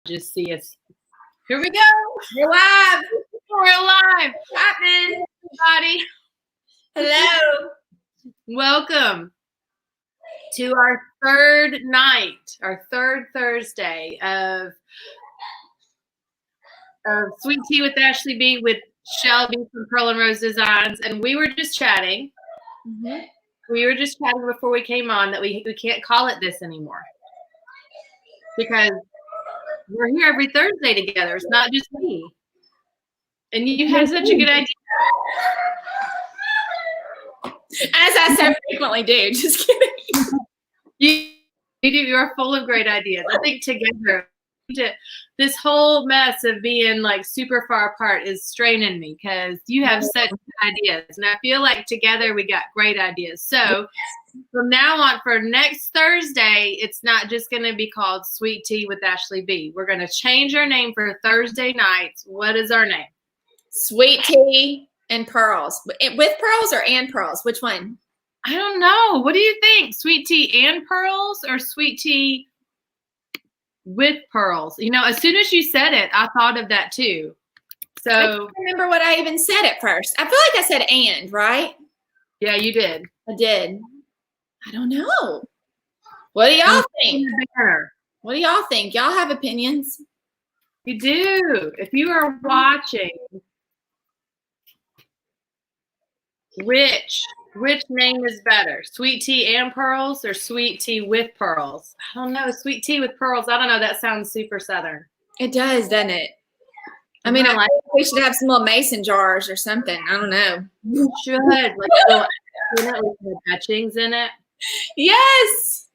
just see us. Here we go. We're live. We're live. Happening. Everybody. Hello. Welcome to our third night, our third Thursday of Sweet Tea with AshleyB with Shelby from Pearl and Rose Designs. And we were just chatting. Mm-hmm. We were just chatting before we came on that we can't call it this anymore. Because we're here every Thursday together. It's not just me. And you have such a good idea. As I so frequently do. Just kidding. You do. You're full of great ideas. I think together, this whole mess of being like super far apart is straining me because you have such good ideas. And I feel like together we got great ideas. So from now on, for next Thursday, it's not just going to be called Sweet Tea with AshleyB. We're going to change our name for Thursday nights. What is our name? Sweet Tea and Pearls. With pearls or and pearls? Which one? I don't know. What do you think? Sweet Tea and Pearls or Sweet Tea with pearls? You know, as soon as you said it, I thought of that too. So I don't remember what I even said at first. I feel like I said and, right? Yeah, you did. I did. I don't know. What do y'all think? What do y'all think? Y'all have opinions? You do. If you are watching, which name is better? Sweet Tea and Pearls or Sweet Tea with Pearls? I don't know. Sweet Tea with Pearls. I don't know. That sounds super Southern. It does, doesn't it? I mean, I think we should have some little mason jars or something. I don't know. You should. Like little with etchings in it. Yes.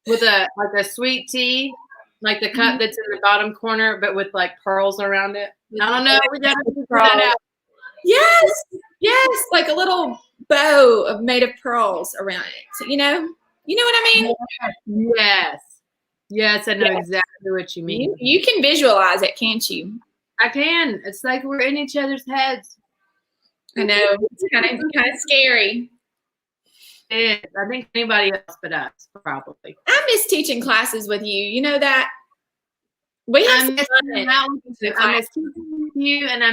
With a sweet tea, like the cup that's in the bottom corner, but with like pearls around it. I don't know. We gotta figure that out. Yes. Yes. Like a little bow made of pearls around it. So, you know what I mean? Yes. Yes, I know exactly what you mean. You can visualize it, can't you? I can. It's like we're in each other's heads. I know. It's kind of scary. It is. I think anybody else but us, probably. I miss teaching classes with you. You know that? We have I miss teaching with you, and I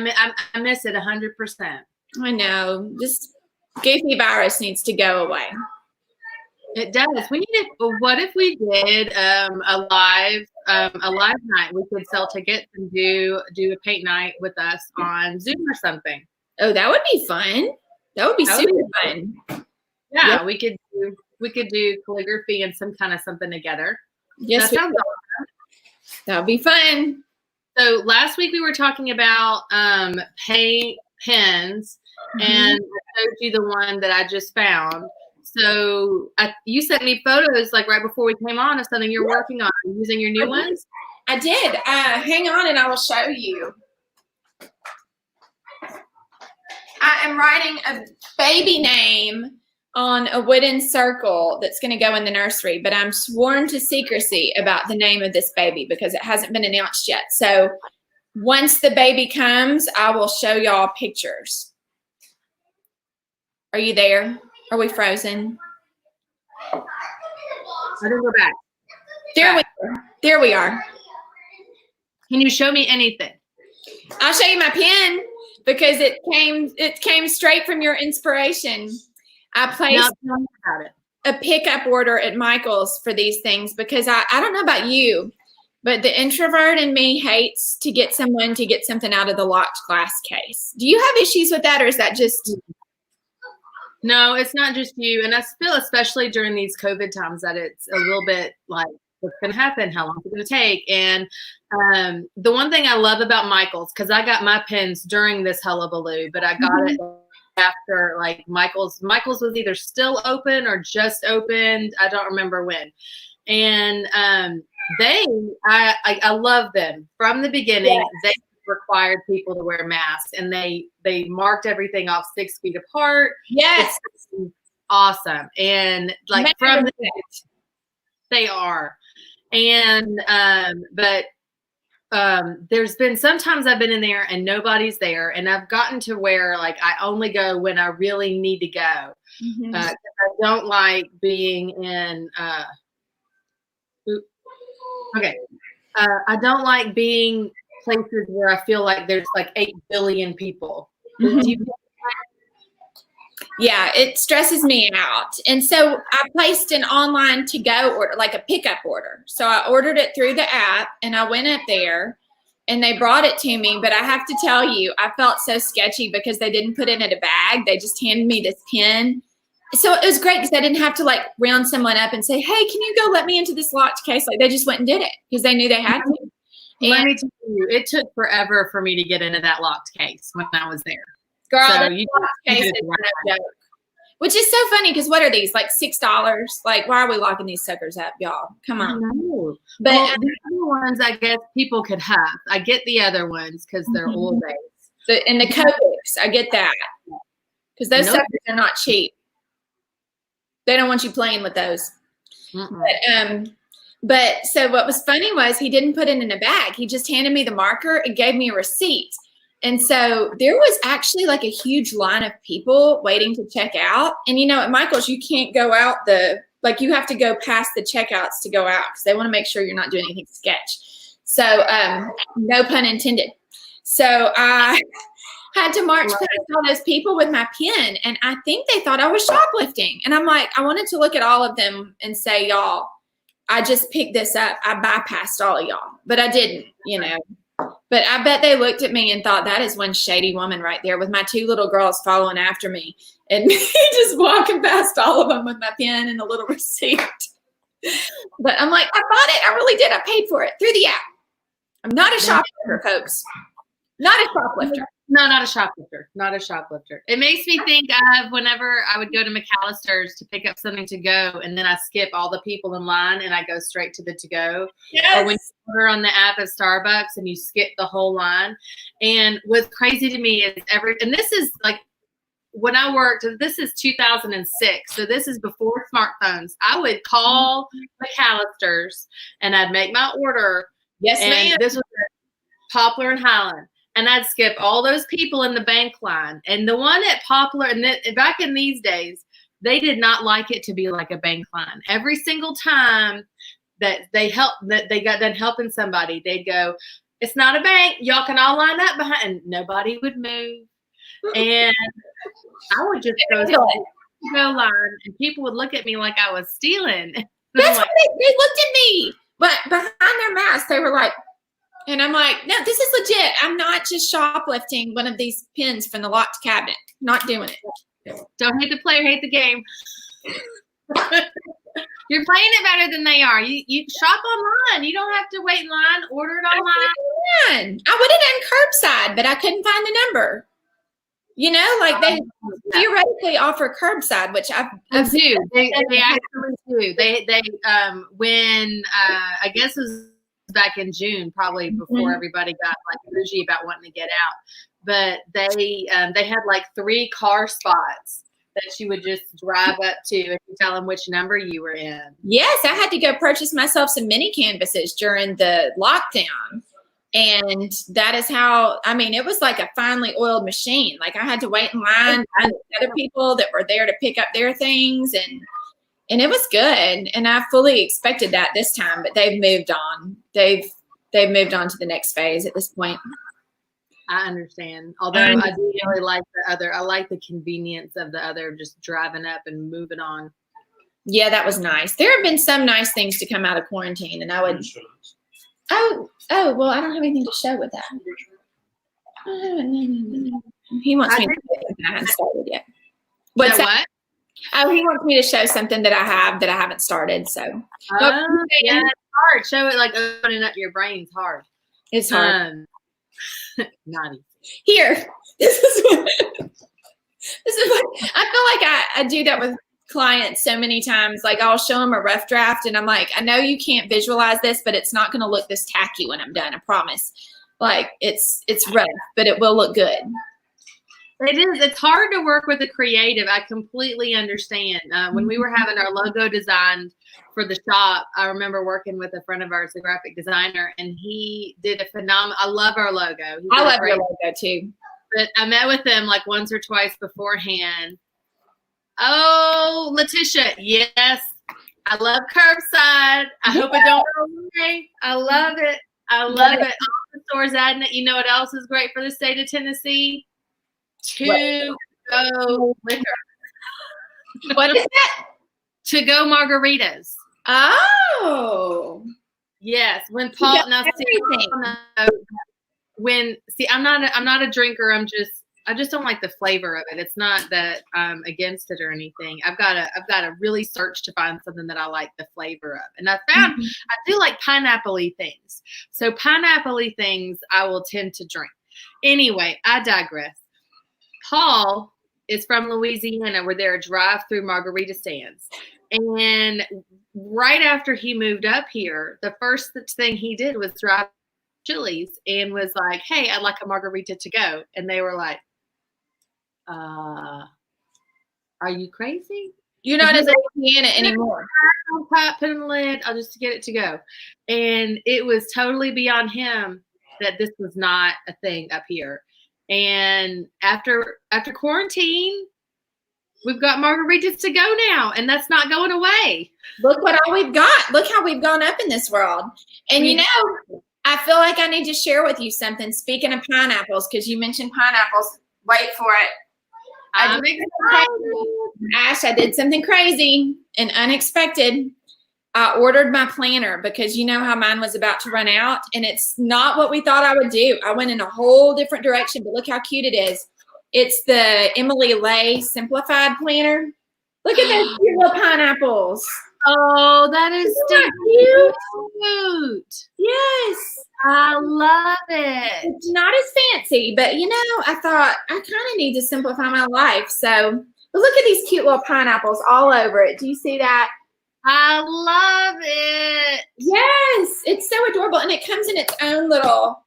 miss it 100%. I know. Just goofy virus needs to go away. It does. We need it. What if we did a live night? We could sell tickets and do a paint night with us on Zoom or something. Oh, that would be fun. That would be super fun. Yeah, we could do calligraphy and some kind of something together. Yes, that sounds awesome. That would be fun. So last week we were talking about paint pens, and I showed you the one that I just found. So you sent me photos like right before we came on of something you're working on using your new ones. I did. Hang on, and I will show you. I am writing a baby name on a wooden circle that's going to go in the nursery, but I'm sworn to secrecy about the name of this baby because it hasn't been announced yet. So once the baby comes, I will show y'all pictures. Are you there? Are we frozen? I didn't go back. There we are. Can you show me anything? I'll show you my pen because it came straight from your inspiration. I placed a pickup order at Michael's for these things because I don't know about you, but the introvert in me hates to get someone to get something out of the locked glass case. Do you have issues with that, or is that just... No, it's not just you. And I feel especially during these COVID times that it's a little bit like, what's going to happen? How long is it going to take? And the one thing I love about Michael's, because I got my pens during this hullabaloo, but I got it after like Michael's was either still open or just opened. I don't remember when. And I love them from the beginning. Yes. They required people to wear masks, and they marked everything off 6 feet apart. Yes. It's awesome. And like from they are. And but there's been sometimes I've been in there and nobody's there, and I've gotten to where like I only go when I really need to go. I don't like being in okay. I don't like being places where I feel like there's like 8 billion people. Mm-hmm. Do you Yeah, it stresses me out. And so I placed an online to-go order, like a pickup order. So I ordered it through the app and I went up there and they brought it to me. But I have to tell you, I felt so sketchy because they didn't put it in a bag. They just handed me this pin. So it was great because I didn't have to like round someone up and say, hey, can you go let me into this locked case? Like they just went and did it because they knew they had to. Let me tell you, it took forever for me to get into that locked case when I was there. Girl, So case is no joke. Which is so funny because what are these, like $6? Like, why are we locking these suckers up, y'all? Come on. But the other ones, I guess people could have. I get the other ones because they're oil-based. And the Copics, I get that. Because those suckers are not cheap. They don't want you playing with those. But so what was funny was he didn't put it in a bag. He just handed me the marker and gave me a receipt. And so there was actually like a huge line of people waiting to check out. And, you know, at Michael's, you can't go out you have to go past the checkouts to go out because they want to make sure you're not doing anything sketch. So no pun intended. So I had to march past all those people with my pen. And I think they thought I was shoplifting. And I'm like, I wanted to look at all of them and say, y'all, I just picked this up. I bypassed all of y'all, but I didn't, you know. But I bet they looked at me and thought, that is one shady woman right there with my 2 little girls following after me and me just walking past all of them with my pen and a little receipt. But I'm like, I bought it. I really did. I paid for it through the app. I'm not a shoplifter, folks. Not a shoplifter. No, not a shoplifter. Not a shoplifter. It makes me think of whenever I would go to McAllister's to pick up something to go, and then I skip all the people in line and I go straight to the to-go. Yes. Or when you order on the app at Starbucks and you skip the whole line. And what's crazy to me is and this is like when I worked, this is 2006. So this is before smartphones. I would call McAllister's and I'd make my order. Yes, ma'am. This was at Poplar and Highland. And I'd skip all those people in the bank line. And the one at Poplar, and back in these days, they did not like it to be like a bank line. Every single time that they got done helping somebody, they'd go, it's not a bank. Y'all can all line up behind. And nobody would move. And I would just go line, and people would look at me like I was stealing. That's what they looked at me. But behind their mask, they were like, and I'm like, no, this is legit. I'm not just shoplifting one of these pins from the locked cabinet. Not doing it. Don't hate the player, hate the game. You're playing it better than they are. You shop online. You don't have to wait in line. Order it online. I would have done curbside, but I couldn't find the number. You know, like they theoretically offer curbside, which I've do. They actually do. They when I guess it was back in June, probably before everybody got like bougie about wanting to get out. But they had like 3 car spots that you would just drive up to and you tell them which number you were in. Yes, I had to go purchase myself some mini canvases during the lockdown. And that is how, I mean, it was like a finely oiled machine. Like I had to wait in line with other people that were there to pick up their things, and it was good. And I fully expected that this time, but they've moved on. They've moved on to the next phase at this point. I understand. Although I do really like I like the convenience of the other, just driving up and moving on. Yeah, that was nice. There have been some nice things to come out of quarantine, and I would. Oh, well, I don't have anything to show with that. He wants me to I haven't started yet. What's what? Oh, he wants me to show something that I haven't started. So, yeah, it's hard. Show it like opening up your brain's hard. It's hard. Not easy. Here, this is what I feel like I do that with clients so many times. Like I'll show them a rough draft and I'm like, I know you can't visualize this, but it's not going to look this tacky when I'm done. I promise. Like it's rough, but it will look good. It is. It's hard to work with a creative. I completely understand. When we were having our logo designed for the shop, I remember working with a friend of ours, a graphic designer, and he did a phenomenal. I love our logo. I love your logo too. But I met with him like once or twice beforehand. Oh, Letitia, yes. I love curbside. I hope it don't go away. I love it. I love it. All the stores adding it. You know what else is great for the state of Tennessee? To-go liquor. What is that? To-go margaritas. Oh. Yes. When Paul now see, I'm not a drinker. I just don't like the flavor of it. It's not that I'm against it or anything. I've got to really search to find something that I like the flavor of. And I found I do like pineapple-y things. So pineapple-y things I will tend to drink. Anyway, I digress. Paul is from Louisiana where there are drive-through margarita stands. And right after he moved up here, the first thing he did was drive Chili's and was like, hey, I'd like a margarita to go. And they were like, are you crazy? You're not in Louisiana anymore. Put in the lid. I'll just get it to go. And it was totally beyond him that this was not a thing up here. And after quarantine, we've got margaritas to go now, and that's not going away. Look what all we've got. Look how we've gone up in this world. And you know, I feel like I need to share with you something. Speaking of pineapples, because you mentioned pineapples. Wait for it. I'm excited. Ash, I did something crazy and unexpected. I ordered my planner because you know how mine was about to run out, and it's not what we thought I would do. I went in a whole different direction, but look how cute it is. It's the Emily Lay Simplified Planner. Look at those cute little pineapples. Oh, that is cute. Yes. I love it. It's not as fancy, but you know, I thought I kind of need to simplify my life. So but look at these cute little pineapples all over it. Do you see that? I love it. Yes, it's so adorable. And it comes in its own little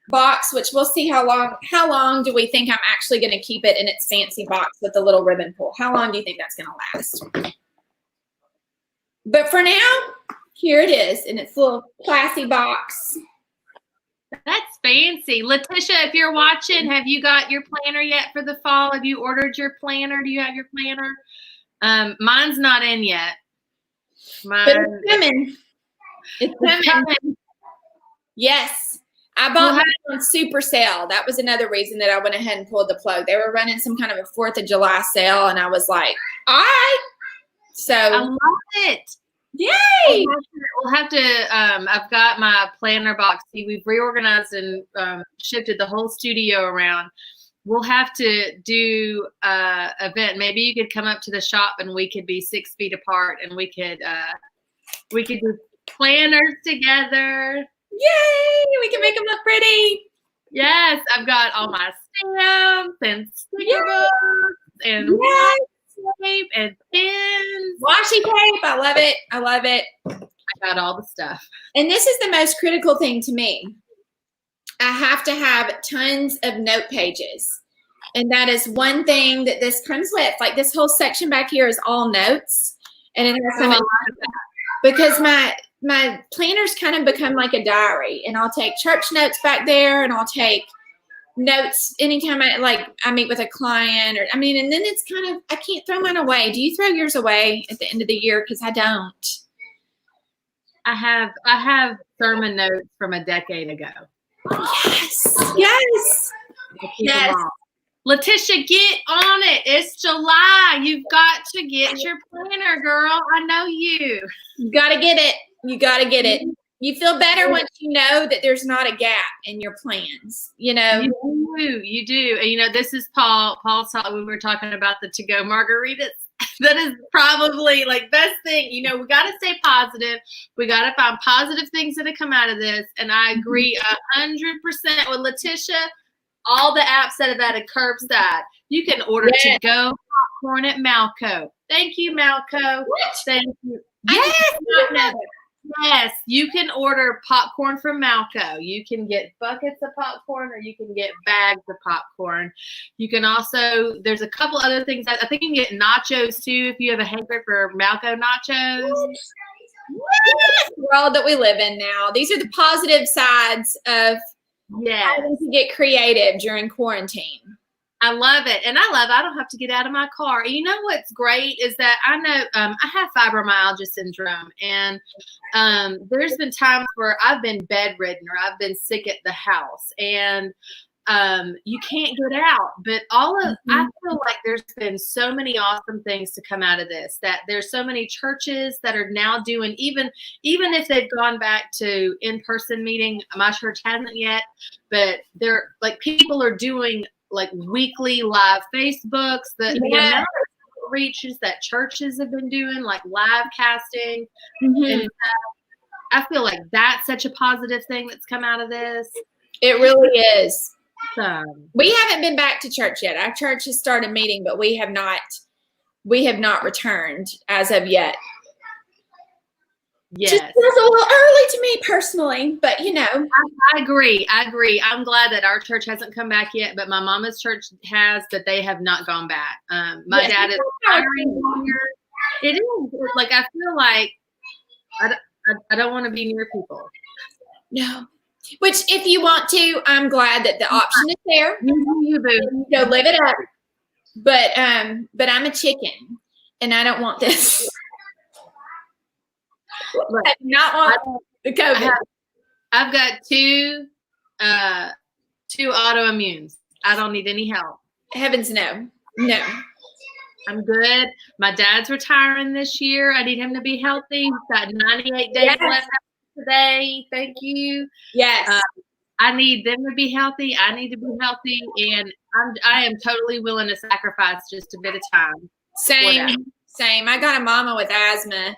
box, which we'll see how long do we think I'm actually going to keep it in its fancy box with the little ribbon pull. How long do you think that's going to last? But for now, here it is in its little classy box. That's fancy. Letitia, if you're watching, have you got your planner yet for the fall? Have you ordered your planner? Do you have your planner? Mine's not in yet. But it's coming. It's coming. Yes. I bought mine on super sale. That was another reason that I went ahead and pulled the plug. They were running some kind of a 4th of July sale, and I was like, all right. So I love it. Yay! We'll have to I've got my planner box. See, we've reorganized and shifted the whole studio around. We'll have to do an event. Maybe you could come up to the shop and we could be 6 feet apart and we could do planners together. Yay! We can make them look pretty. Yes, I've got all my stamps and sticker books and tape and pins. Washi tape. I love it. I love it. I got all the stuff. And this is the most critical thing to me. I have to have tons of note pages. And that is one thing that this comes with. Like this whole section back here is all notes. And it has some because my planners kind of become like a diary. And I'll take church notes back there, and I'll take notes anytime I meet with a client, or and then it's kind of, I can't throw mine away. Do you throw yours away at the end of the year? Because I don't. I have sermon notes from a decade ago. Yes. Letitia, get on it. It's July. You've got to get your planner, girl. I know you. You got to get it. You got to get it. You feel better once you know that there's not a gap in your plans, you know? You do. And, this is Paul. We were talking about the to-go margaritas. That is probably best thing. We got to stay positive. We got to find positive things that have come out of this. And I agree 100% with Letitia. All the apps that have added curbside. You can order to-go popcorn at Malco. Thank you, Malco. What? Thank you. Yes. Yes, you can order popcorn from Malco. You can get buckets of popcorn, or you can get bags of popcorn. You can also, there's a couple other things. I think you can get nachos too if you have a hankering for Malco nachos. What world that we live in now. These are the positive sides of having to get creative during quarantine. I love it. And I don't have to get out of my car. You know what's great is that I know I have fibromyalgia syndrome. And there's been times where I've been bedridden or I've been sick at the house. And you can't get out. But I feel like there's been so many awesome things to come out of this, that there's so many churches that are now doing, even if they've gone back to in-person meeting. My church hasn't yet, but they're like, people are doing like weekly live Facebooks, the amount of reaches that churches have been doing, like live casting. And I feel like that's such a positive thing that's come out of this. It really is. We haven't been back to church yet. Our church has started meeting, but we have not returned as of yet. Yes. Just feels a little early to me personally, but you know. I agree. I'm glad that our church hasn't come back yet, but my mama's church has, but they have not gone back. My dad is retiring here. It is. Like, I feel like I don't want to be near people. No. Which, if you want to, I'm glad that the option is there. You boo. Go live it up. But I'm a chicken, and I don't want this. I do not want the COVID. I've got two autoimmunes. I don't need any help. Heavens no. I'm good. My dad's retiring this year. I need him to be healthy. He's got 98 days left today. Thank you. Yes. I need them to be healthy. I need to be healthy, and I am totally willing to sacrifice just a bit of time. Same. I got a mama with asthma.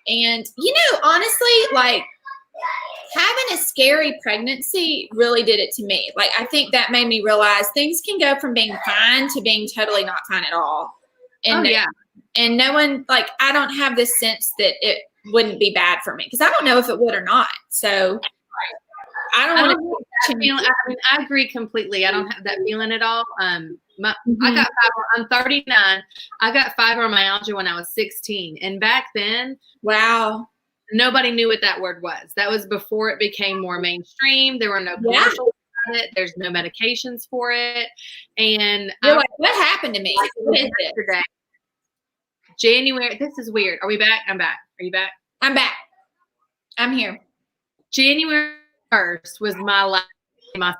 And, you know, honestly, like, having a scary pregnancy really did it to me. Like, I think that made me realize things can go from being fine to being totally not fine at all. And, and no one, like, I don't have this sense that it wouldn't be bad for me, because I don't know if it would or not. So I don't want to. I mean, I agree completely. I don't have that feeling at all. I'm 39. I got fibromyalgia when I was 16. And back then, wow, nobody knew what that word was. That was before it became more mainstream. There were no commercials about it. There's no medications for it. And you're like, what happened to me? What is it? January. This is weird. Are we back? I'm back. Are you back? I'm back. I'm here. January 1st was my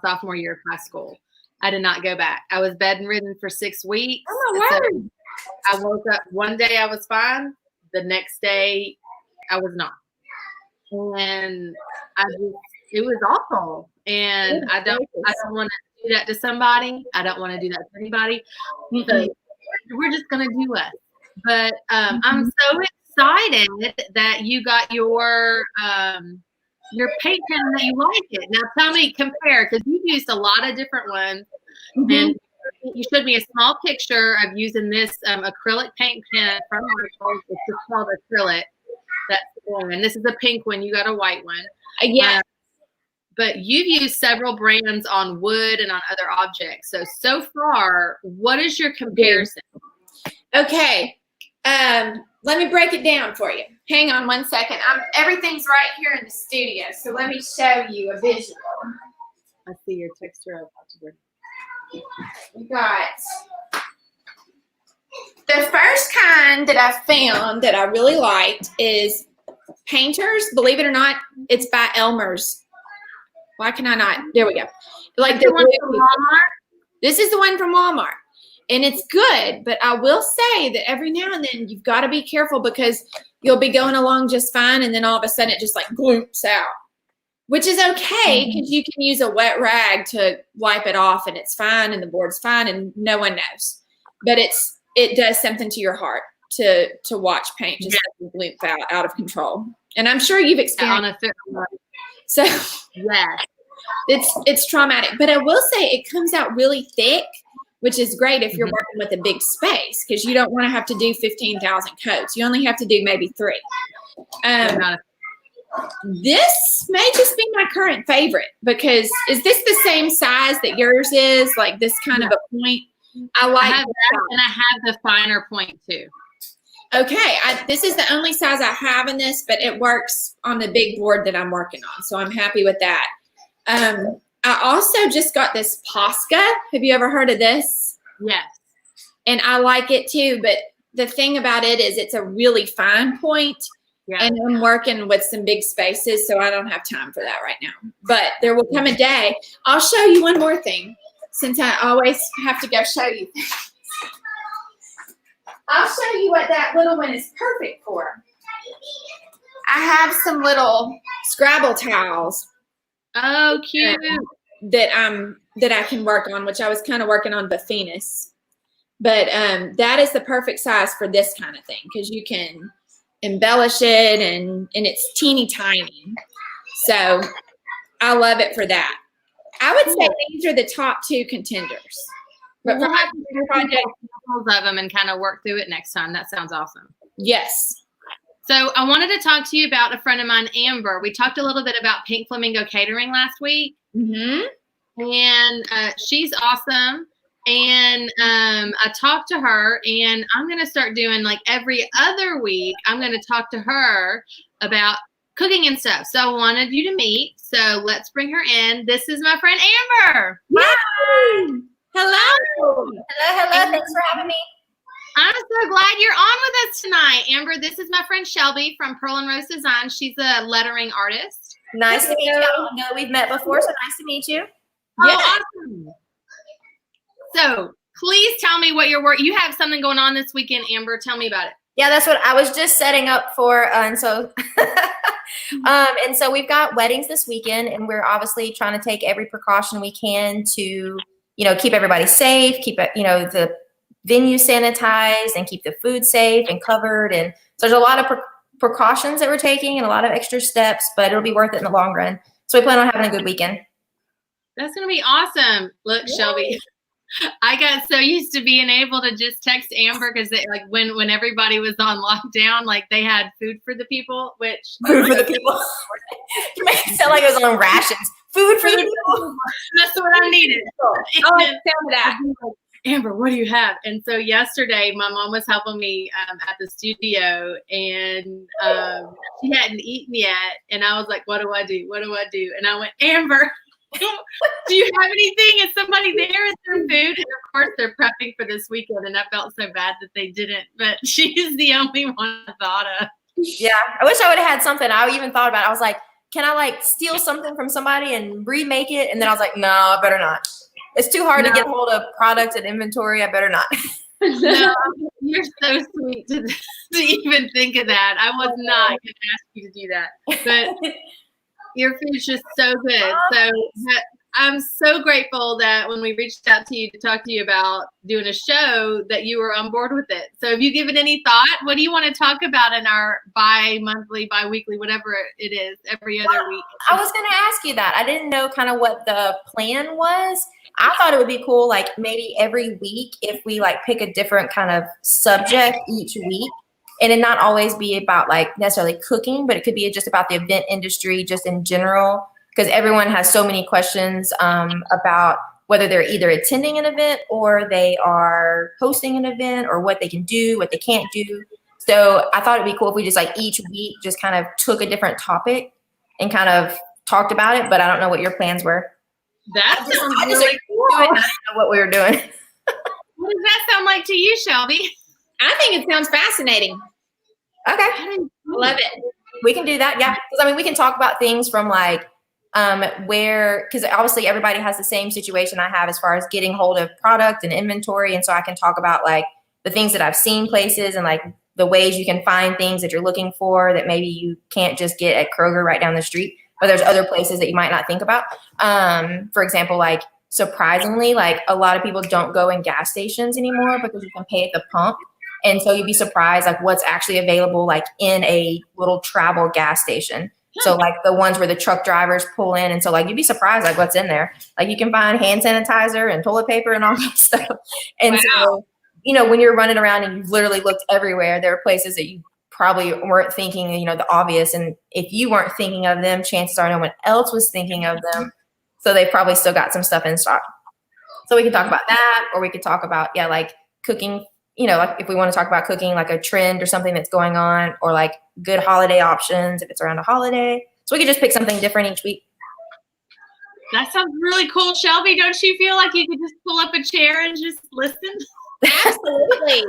sophomore year of high school. I did not go back. I was bedridden for 6 weeks. Oh my word. I woke up one day, I was fine. The next day, I was not. And it was awful. And I don't want to do that to somebody. I don't want to do that to anybody. So we're just going to do us. But I'm so excited that you got your paint pen, that you like it. Now tell me, compare, because you've used a lot of different ones. And you showed me a small picture of using this acrylic paint pen from Michaels. It's just called acrylic. That's the one. And this is a pink one. You got a white one. But you've used several brands on wood and on other objects. So far, what is your comparison? Okay. Let me break it down for you. Hang on one second. Everything's right here in the studio, so let me show you a visual. I see your texture of We got the first kind that I found that I really liked is Painters. Believe it or not, it's by Elmer's. Why can I not? There we go. Like the one from Walmart. This is the one from Walmart. And it's good, but I will say that every now and then you've got to be careful, because you'll be going along just fine, and then all of a sudden it just like gloops out, which is okay, because you can use a wet rag to wipe it off and it's fine and the board's fine and no one knows. But it does something to your heart to watch paint just gloop out of control. And I'm sure you've experienced it. So it's traumatic. But I will say it comes out really thick, which is great if you're working with a big space, because you don't want to have to do 15,000 coats. You only have to do maybe 3. This may just be my current favorite, because is this the same size that yours is? Like this kind of a point? I like that, and I have the finer point too. Okay, this is the only size I have in this, but it works on the big board that I'm working on, so I'm happy with that. I also just got this Posca. Have you ever heard of this? Yes. And I like it too, but the thing about it is it's a really fine point. Yeah. And I'm working with some big spaces, so I don't have time for that right now. But there will come a day. I'll show you one more thing, since I always have to go show you things. I'll show you what that little one is perfect for. I have some little Scrabble tiles. Oh, cute. That I can work on, which I was kind of working on Vafinis. But that is the perfect size for this kind of thing, because you can embellish it and it's teeny tiny. So I love it for that. I would say these are the top 2 contenders. But we'll have to project of them and kind of work through it next time. That sounds awesome. Yes. So I wanted to talk to you about a friend of mine, Amber. We talked a little bit about Pink Flamingo Catering last week. Mm-hmm. And she's awesome. And I talked to her, and I'm going to start doing like every other week, I'm going to talk to her about cooking and stuff. So I wanted you to meet. So let's bring her in. This is my friend, Amber. Hi. Hello. Hello. Thanks for having me. I'm so glad you're on with us tonight, Amber. This is my friend Shelby from Pearl and Rose Design. She's a lettering artist. Nice to meet you. I know we've met before, so nice to meet you. Oh, yeah. Awesome. So please tell me what your work. You have something going on this weekend, Amber. Tell me about it. Yeah, that's what I was just setting up for. And so we've got weddings this weekend, and we're obviously trying to take every precaution we can to, keep everybody safe, keep it, the venue sanitized, and keep the food safe and covered. And so there's a lot of precautions that we're taking and a lot of extra steps, but it'll be worth it in the long run. So we plan on having a good weekend. That's going to be awesome. Look, yay. Shelby, I got so used to being able to just text Amber because like when everybody was on lockdown, like they had food for the people, food for the people. You make it sound like it was on rations. Food for the people. That's what I needed. Oh, tell me that. Amber, what do you have? And so yesterday, my mom was helping me at the studio, and she hadn't eaten yet. And I was like, what do I do? What do I do? And I went, Amber, do you have anything? Is somebody there? Is there food? And of course, they're prepping for this weekend, and I felt so bad that they didn't. But she's the only one I thought of. Yeah, I wish I would have had something. I even thought about it. I was like, can I like steal something from somebody and remake it? And then I was like, no, I better not. It's too hard to get hold of products and inventory. I better not. No, you're so sweet to even think of that. I was not going to ask you to do that. But your food's just so good. So I'm so grateful that when we reached out to you to talk to you about doing a show, that you were on board with it. So have you given any thought? What do you want to talk about in our bi-monthly, bi-weekly, whatever it is, every other week? I was going to ask you that. I didn't know kind of what the plan was. I thought it would be cool, like maybe every week if we like pick a different kind of subject each week. And it not always be about like necessarily cooking, but it could be just about the event industry just in general. Because everyone has so many questions about whether they're either attending an event or they are hosting an event, or what they can do, what they can't do. So I thought it'd be cool if we just like each week just kind of took a different topic and kind of talked about it. But I don't know what your plans were. That sounds really cool. I didn't know what we were doing. What does that sound like to you, Shelby? I think it sounds fascinating. Okay. I love it. We can do that. Yeah. Because I mean, we can talk about things from like, because obviously everybody has the same situation I have as far as getting hold of product and inventory. And so I can talk about like the things that I've seen places and like the ways you can find things that you're looking for that maybe you can't just get at Kroger right down the street, but there's other places that you might not think about. For example, like surprisingly, like a lot of people don't go in gas stations anymore because you can pay at the pump. And so you'd be surprised like what's actually available like in a little travel gas station. So like the ones where the truck drivers pull in. And so like, you'd be surprised like what's in there. Like you can find hand sanitizer and toilet paper and all that stuff. And so, when you're running around and you've literally looked everywhere, there are places that you probably weren't thinking, the obvious. And if you weren't thinking of them, chances are no one else was thinking of them. So they probably still got some stuff in stock. So we can talk about that, or we could talk about, like cooking, like if we want to talk about cooking, like a trend or something that's going on, or like good holiday options if it's around a holiday. So we could just pick something different each week. That sounds really cool. Shelby, don't you feel like you could just pull up a chair and just listen? Absolutely.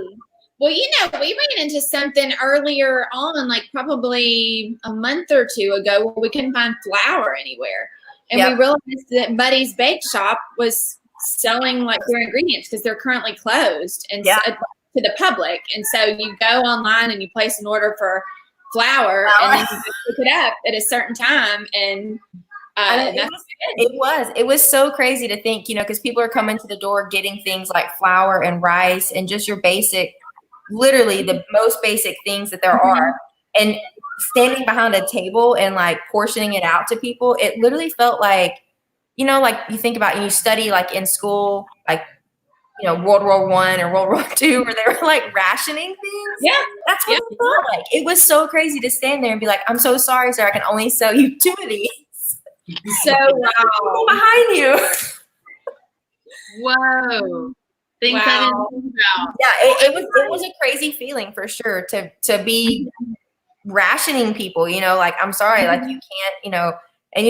Well, we ran into something earlier on, like probably a month or two ago, where we couldn't find flour anywhere. And we realized that Buddy's Bake Shop was selling like their ingredients because they're currently closed and to the public. And so you go online and you place an order for flour and then you pick it up at a certain time. And it was so crazy to think, because people are coming to the door getting things like flour and rice and just your basic, literally the most basic things that there are, and standing behind a table and like portioning it out to people. It literally felt like, like you think about and you study like in school, like, World War I or World War II, where they were like rationing things. Yeah. That's what it felt like. It was so crazy to stand there and be like, I'm so sorry, sir. I can only sell you 2 of these. So wow. Behind you. Whoa. Things I didn't think about. Yeah, it was a crazy feeling for sure to be rationing people, like, I'm sorry, like you can't, and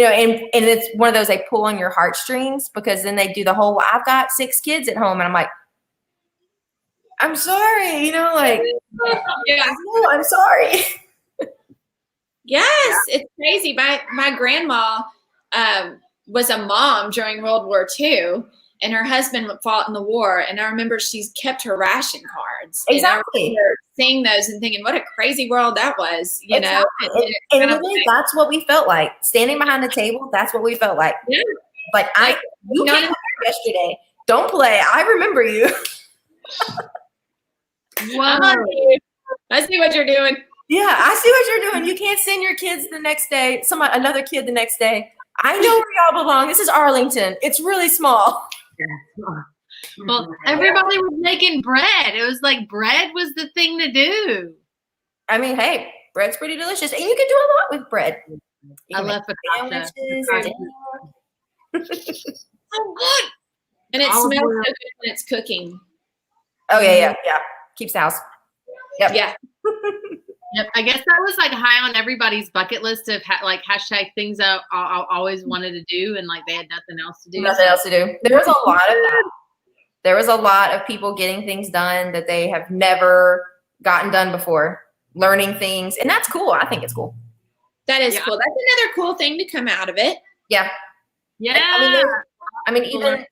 it's one of those, they pull on your heartstrings because then they do the whole, I've got 6 kids at home. And I'm like, I'm sorry, like, no, I'm sorry. Yes, it's crazy. My grandma was a mom during World War II, and her husband fought in the war. And I remember she's kept her ration cards. Exactly. And I remember seeing those and thinking, what a crazy world that was, know. And really, that's what we felt like. Standing behind the table, that's what we felt like. Yeah. Like, you came here yesterday. Don't play. I remember you. Wow. I see what you're doing. Yeah, I see what you're doing. You can't send your kids the next day, another kid the next day. I know where y'all belong. This is Arlington. It's really small. Well, everybody was making bread. It was like bread was the thing to do. I mean, hey, bread's pretty delicious. And you can do a lot with bread. I love focaccia. So good. And it smells so good when it's cooking. Oh, yeah. Keeps the house. Yep. Yeah. Yep. I guess that was like high on everybody's bucket list of like hashtag things I always wanted to do, and like they had nothing else to do. There was a lot of that. There was a lot of people getting things done that they have never gotten done before, learning things, and that's cool. I think it's cool. That is cool. That's another cool thing to come out of it. Yeah. Yeah. I mean, even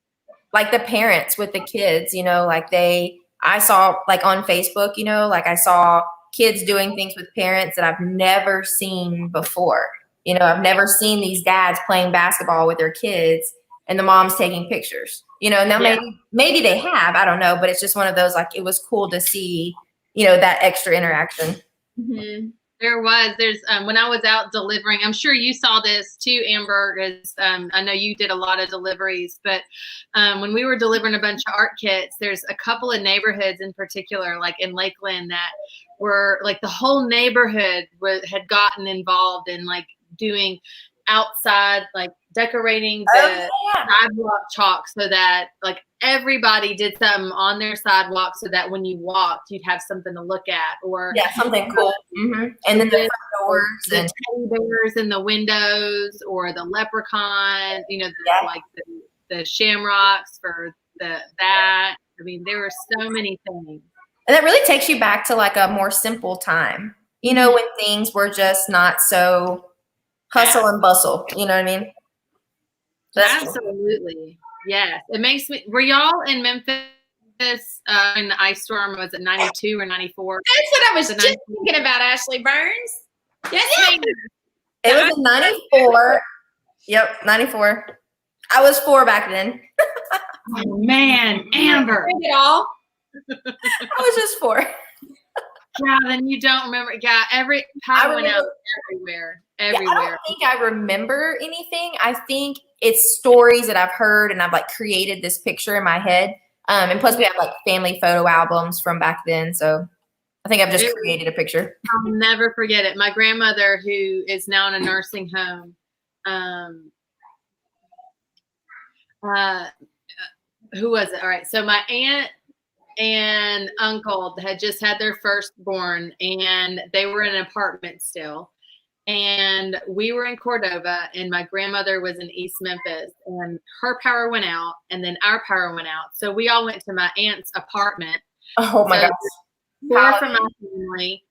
like the parents with the kids, like I saw like on Facebook, like I saw kids doing things with parents that I've never seen before. I've never seen these dads playing basketball with their kids and the mom's taking pictures, now maybe they have, I don't know, but it's just one of those, like, it was cool to see, that extra interaction. Mm-hmm. There's when I was out delivering, I'm sure you saw this too, Amber, because I know you did a lot of deliveries, but when we were delivering a bunch of art kits, there's a couple of neighborhoods in particular, like in Lakeland, that were like the whole neighborhood had gotten involved in like doing outside, like decorating the sidewalk chalk so that like everybody did something on their sidewalk so that when you walked, you'd have something to look at, or something cool. Mm-hmm. And then the doors, the teddy bears in the windows, or the leprechaun, like the shamrocks for that. I mean, there were so many things. And that really takes you back to like a more simple time, when things were just not so hustle and bustle. You know what I mean? Absolutely. Cool. Yes. It makes me, were y'all in Memphis in the ice storm? Was it 92 or 94? That's what I was just thinking about, Ashley Burns. Yes. It was in 94. Yep, 94. I was 4 back then. Oh, man, Amber. It all. I was just 4. Yeah, then you don't remember. Yeah, power went out everywhere. Yeah, I don't think I remember anything. I think it's stories that I've heard, and I've like created this picture in my head. And plus, we have like family photo albums from back then, so I think I've just created a picture. I'll never forget it. My grandmother, who is now in a nursing home, who was it? All right, so my aunt and uncle had just had their firstborn, and they were in an apartment still. and we were in Cordova, and my grandmother was in East Memphis, and her power went out, and then our power went out. So we all went to my aunt's apartment. Oh my gosh. 4 from my family,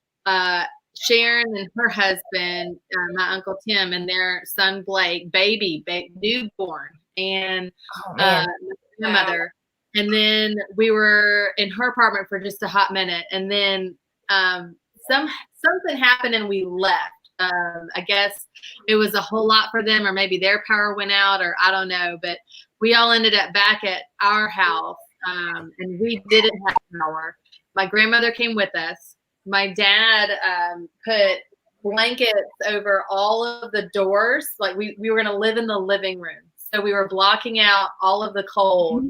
Sharon and her husband, my Uncle Tim, and their son Blake, baby newborn, and my grandmother. And then we were in her apartment for just a hot minute, and then something happened and we left. I guess it was a whole lot for them, or maybe their power went out, or I don't know. But we all ended up back at our house, and we didn't have power. My grandmother came with us. My dad put blankets over all of the doors. Like we were going to live in the living room. So we were blocking out all of the cold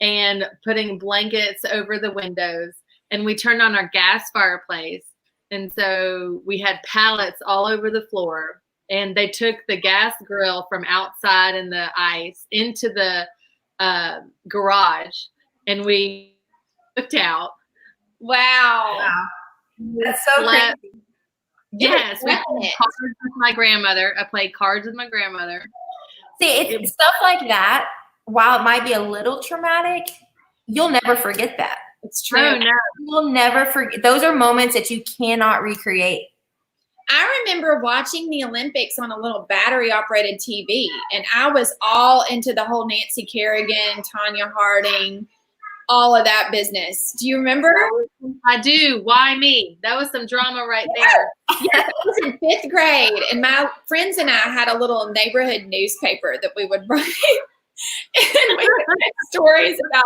and putting blankets over the windows. And we turned on our gas fireplace. And so we had pallets all over the floor. And they took the gas grill from outside in the ice into the garage. And we looked out. Wow. That's so crazy. Yes, we played cards with my grandmother. I played cards with my grandmother. See, it's stuff like that. While it might be a little traumatic, you'll never forget that. It's true. Oh, no. You'll never forget. Those are moments that you cannot recreate. I remember watching the Olympics on a little battery-operated TV, and I was all into the whole Nancy Kerrigan, Tanya Harding, all of that business. Do you remember? I do. Why me? That was some drama right there. Yes, I was in 5th grade, and my friends and I had a little neighborhood newspaper that we would write, and we would write stories about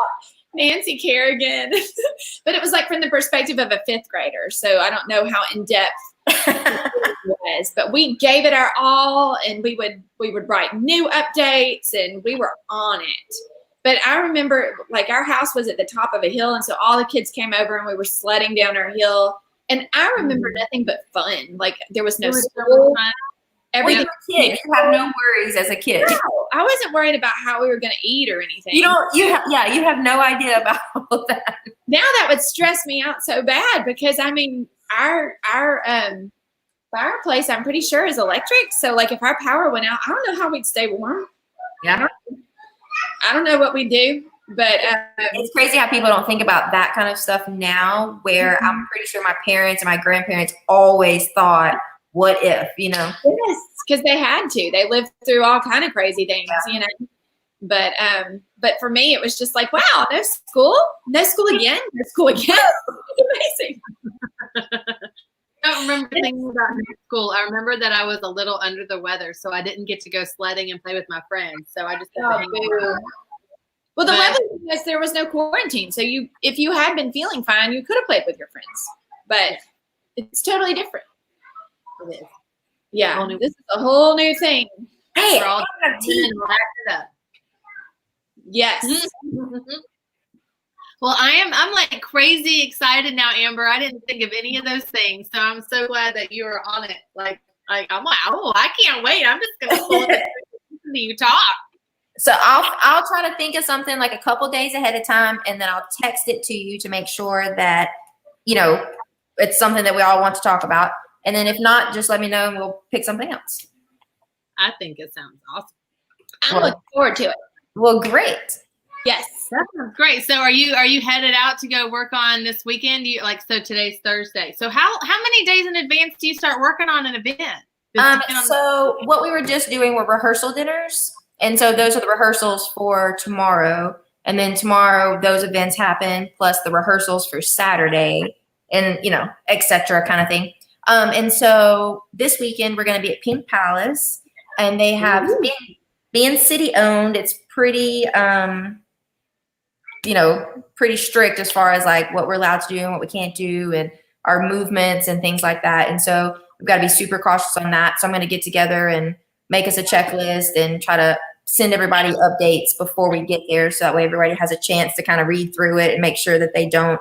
Nancy Kerrigan, but it was like from the perspective of a 5th grader, so I don't know how in-depth it was, but we gave it our all, and we would write new updates, and we were on it. But I remember, like, our house was at the top of a hill, and so all the kids came over, and we were sledding down our hill. And I remember nothing but fun. Like, there was no school. Well, you're a kid. You have no worries as a kid. No, I wasn't worried about how we were going to eat or anything. You have no idea about all of that. Now that would stress me out so bad because, I mean, our fireplace, I'm pretty sure, is electric. So, like, if our power went out, I don't know how we'd stay warm. Yeah. I don't know what we do, but it's crazy how people don't think about that kind of stuff now, where I'm pretty sure my parents and my grandparents always thought, what if, you know? Yes, because they had to. They lived through all kind of crazy things, you know. But for me, it was just like, wow, no school again. It's amazing. I don't remember things about school. I remember that I was a little under the weather, so I didn't get to go sledding and play with my friends. So I just got to hang around. Well, the lovely thing is there was no quarantine. So if you had been feeling fine, you could have played with your friends. But it's totally different. It is. Yeah, this is a whole new thing. Hey, we're all it up. Yes. Well, I'm like crazy excited now, Amber. I didn't think of any of those things, so I'm so glad that you were on it. Like I'm like, oh, I can't wait. I'm just gonna pull it to you talk. So I'll try to think of something like a couple days ahead of time, and then I'll text it to you to make sure that it's something that we all want to talk about. And then if not, just let me know and we'll pick something else. I think it sounds awesome. I'm looking forward to it. Well, great. Yes. That sounds great. So are you headed out to go work on this weekend? So today's Thursday. So how many days in advance do you start working on an event? So what we were just doing were rehearsal dinners. And so those are the rehearsals for tomorrow. And then tomorrow those events happen, plus the rehearsals for Saturday and, et cetera kind of thing. And so this weekend we're going to be at Pink Palace, and they have being city owned. It's pretty, pretty strict as far as like what we're allowed to do and what we can't do and our movements and things like that. And so we've got to be super cautious on that. So I'm going to get together and make us a checklist and try to send everybody updates before we get there. So that way everybody has a chance to kind of read through it and make sure that they don't,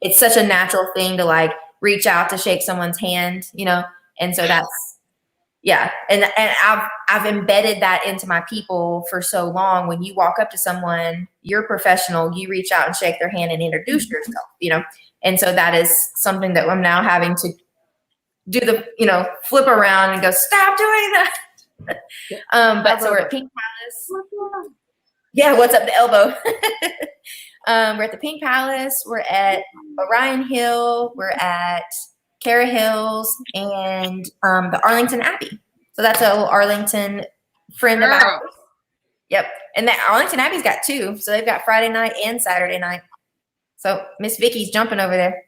it's such a natural thing to like reach out to shake someone's hand, And so that's, yeah. And I've embedded that into my people for so long. When you walk up to someone, you're professional, you reach out and shake their hand and introduce yourself, And so that is something that I'm now having to do the, flip around and go, stop doing that. But so we're at Pink Palace. Yeah, what's up the elbow? We're at the Pink Palace. We're at Orion Hill. We're at Cara Hills and the Arlington Abbey. So that's a little Arlington friend of ours. Yep. And that Arlington Abbey's got 2. So they've got Friday night and Saturday night. So Miss Vicky's jumping over there.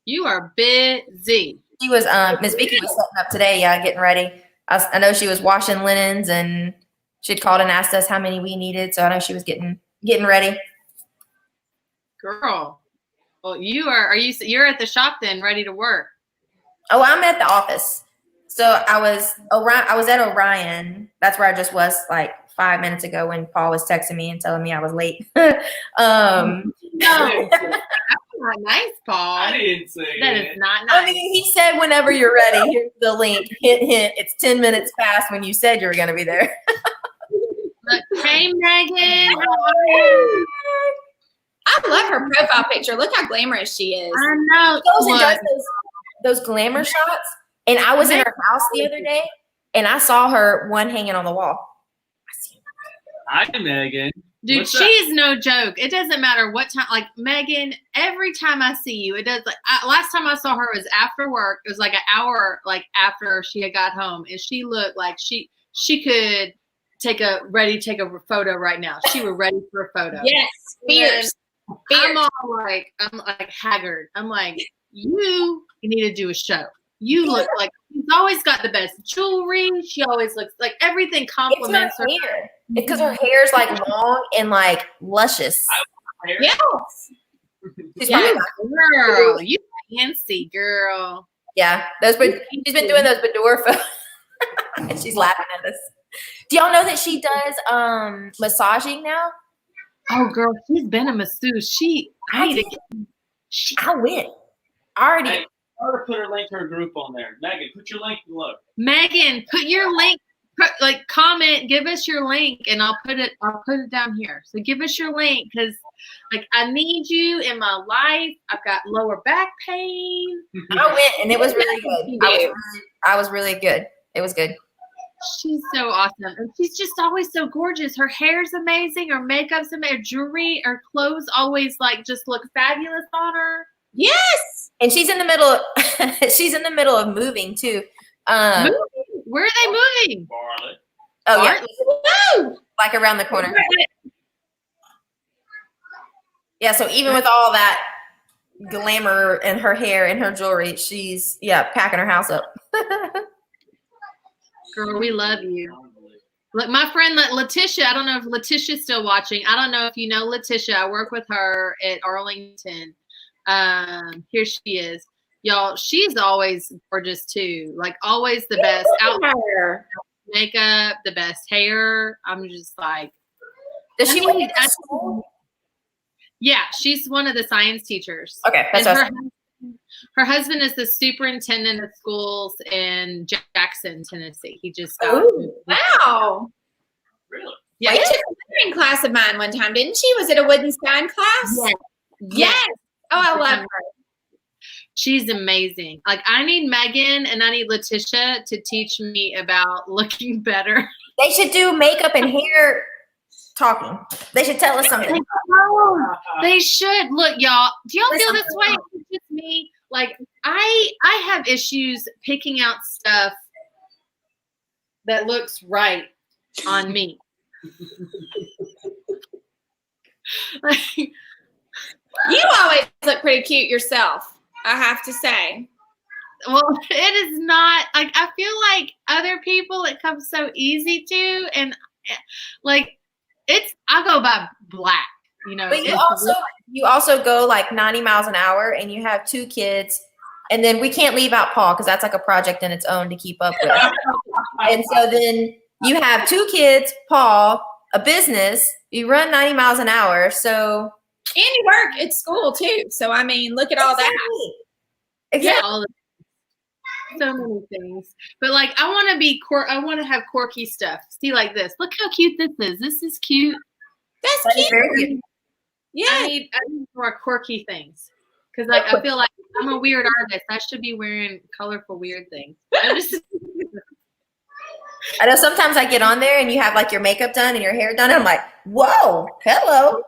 You are busy. She was Miss Vicky was setting up today, getting ready. I know she was washing linens and she'd called and asked us how many we needed. So I know she was getting ready. Girl. Well, you're at the shop then, ready to work. Oh, I'm at the office. So I was at Orion. That's where I just was like 5 minutes ago when Paul was texting me and telling me I was late. No, that's not nice, Paul. I didn't say that. Is not nice. I mean, he said whenever you're ready, here's the link. Hint, hint. It's 10 minutes past when you said you were going to be there. Look, hey, Megan. How are you? I love her profile picture. Look how glamorous she is. I know. Goes and does those glamour shots. And I was in her house the other day, and I saw her one hanging on the wall. Hi, Megan. Dude, she's no joke. It doesn't matter what time. Like, Megan, every time I see you, it does. Like, last time I saw her was after work. It was like an hour, like, after she had got home. And she looked like she could take a photo right now. She was ready for a photo. Yes, fierce. I'm like haggard. I'm like, you need to do a show. You look like she's always got the best jewelry. She always looks like everything compliments her. Hair. It's because her hair's like long and like luscious. Yes. Girl, you fancy girl. Yeah, she's been doing those boudoir photos. And she's laughing at us. Do y'all know that she does massaging now? Oh, girl, she's been a masseuse. I went. Already. Hey, I'll put her link to her group on there. Megan, put your link below. Megan, put your link. Comment, give us your link, and I'll put it down here. So give us your link because, like, I need you in my life. I've got lower back pain. I went, and it was really good. I was really good. It was good. She's so awesome. And she's just always so gorgeous. Her hair's amazing. Her makeup's amazing. Her jewelry, her clothes always just look fabulous on her. Yes. And she's in the middle of moving too. Moving? Where are they moving? Bartlett. Oh, yeah. Woo! Like around the corner. Yeah, so even with all that glamour and her hair and her jewelry, she's packing her house up. Girl, we love you. Look, my friend Letitia, I don't know if Letitia's still watching. I don't know if you know Letitia. I work with her at Arlington. Here she is. Y'all, she's always gorgeous too. Like always the best outfit, makeup, the best hair. I'm just like, does she work at school? Yeah, she's one of the science teachers. Okay, that's awesome. Her husband is the superintendent of schools in Jackson, Tennessee. He just got wow. Really? Yeah. She took a lettering class of mine one time, didn't she? Was it a wood and sign class? Yes. Oh, I love her. She's amazing. Like, I need Megan and I need Letitia to teach me about looking better. They should do makeup and hair talking. They should tell us something. They should. Look, y'all. Do y'all feel this way? It's just me. Like, I have issues picking out stuff that looks right on me. Like, you always look pretty cute yourself, I have to say. Well, it is not. Like, I feel like other people, it comes so easy to, and like, I go by black, you know. But you also go like 90 miles an hour and you have 2 kids, and then we can't leave out Paul because that's like a project in its own to keep up with. And so then you have 2 kids, Paul, a business, you run 90 miles an hour. So and you work at school too. So I mean, look at all that. Exactly. Yeah, so many things. But like, I want to have quirky stuff. See, like this. Look how cute this is. This is cute. That's cute. Very cute. Yeah. I need more quirky things Because like I feel like I'm a weird artist. I should be wearing colorful weird things. I know sometimes I get on there and you have like your makeup done and your hair done. And I'm like, whoa, hello.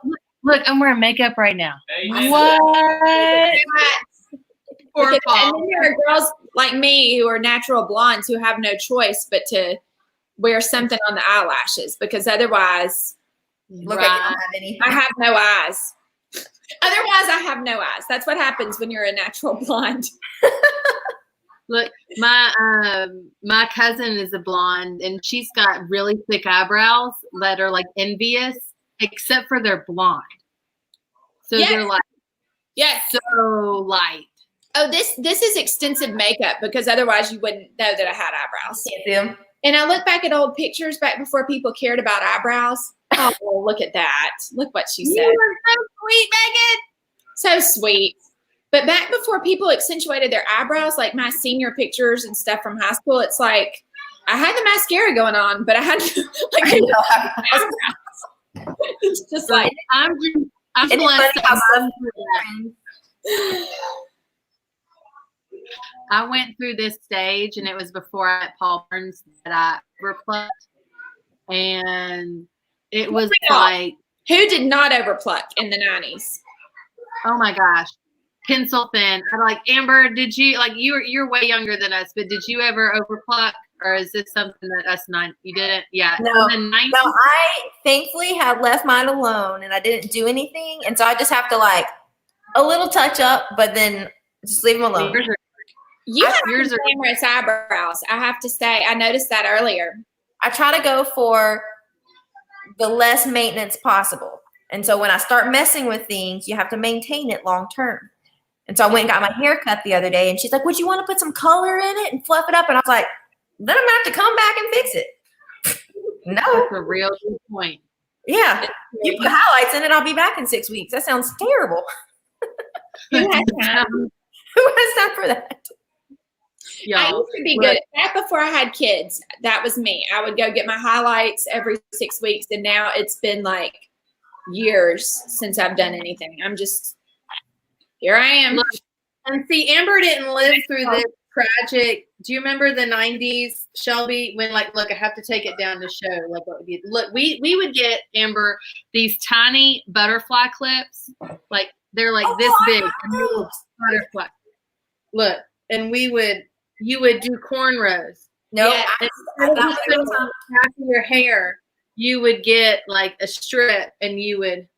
Look, I'm wearing makeup right now. Amen. What? Poor Paul. And then there are girls like me who are natural blondes who have no choice but to wear something on the eyelashes because otherwise Look like you don't have any. I have no eyes. Otherwise, I have no eyes. That's what happens when you're a natural blonde. Look, my cousin is a blonde, and she's got really thick eyebrows that are like envious, except for they're blonde. So Yes. they're like Yes. so light. Oh, this is extensive makeup because otherwise you wouldn't know that I had eyebrows. Can't see them. And I look back at old pictures back before people cared about eyebrows. Oh, well, look at that. Look what she said. You are so sweet, Megan. So sweet. But back before people accentuated their eyebrows, like my senior pictures and stuff from high school, it's like I had the mascara going on, but I had like eyebrows. It's just like I'm Isn't it blessed. funny how some I went through this stage, and it was before I met Paul Burns that I overplucked, and it was like, who did not overpluck in the 90s? oh my gosh, pencil thin. I'm like, Amber, did you like you're way younger than us, but did you ever overpluck, or is this something that us nine you didn't? Yeah, No. in the 90s, No, I thankfully have left mine alone and I didn't do anything. And so I just have to like a little touch up, but then just leave them alone. yours are- You have yours some are- glamorous eyebrows. I have to say, I noticed that earlier. I try to go for the less maintenance possible. And so when I start messing with things, you have to maintain it long term. And so I went and got my hair cut the other day and she's like, would you want to put some color in it and fluff it up? And I was like, then I'm gonna have to come back and fix it. No. that's a real good point. Yeah. You put highlights in it, I'll be back in 6 weeks. That sounds terrible. Who has time? Who has time for that? I Y'all, used to be good. Back before I had kids, that was me. I would go get my highlights every 6 weeks, and now it's been like years since I've done anything. I'm just here. I am. Look, and see, Amber didn't live through this tragic. Do you remember the 90s, Shelby, when like, look, I have to take it down to show like what would be. Look, we would get, Amber, these tiny butterfly clips, like they're like this big, and they were butterfly. Look, and you would do cornrows. No, Yeah. Instead of just putting on half of your hair, you would get like a strip, and you would.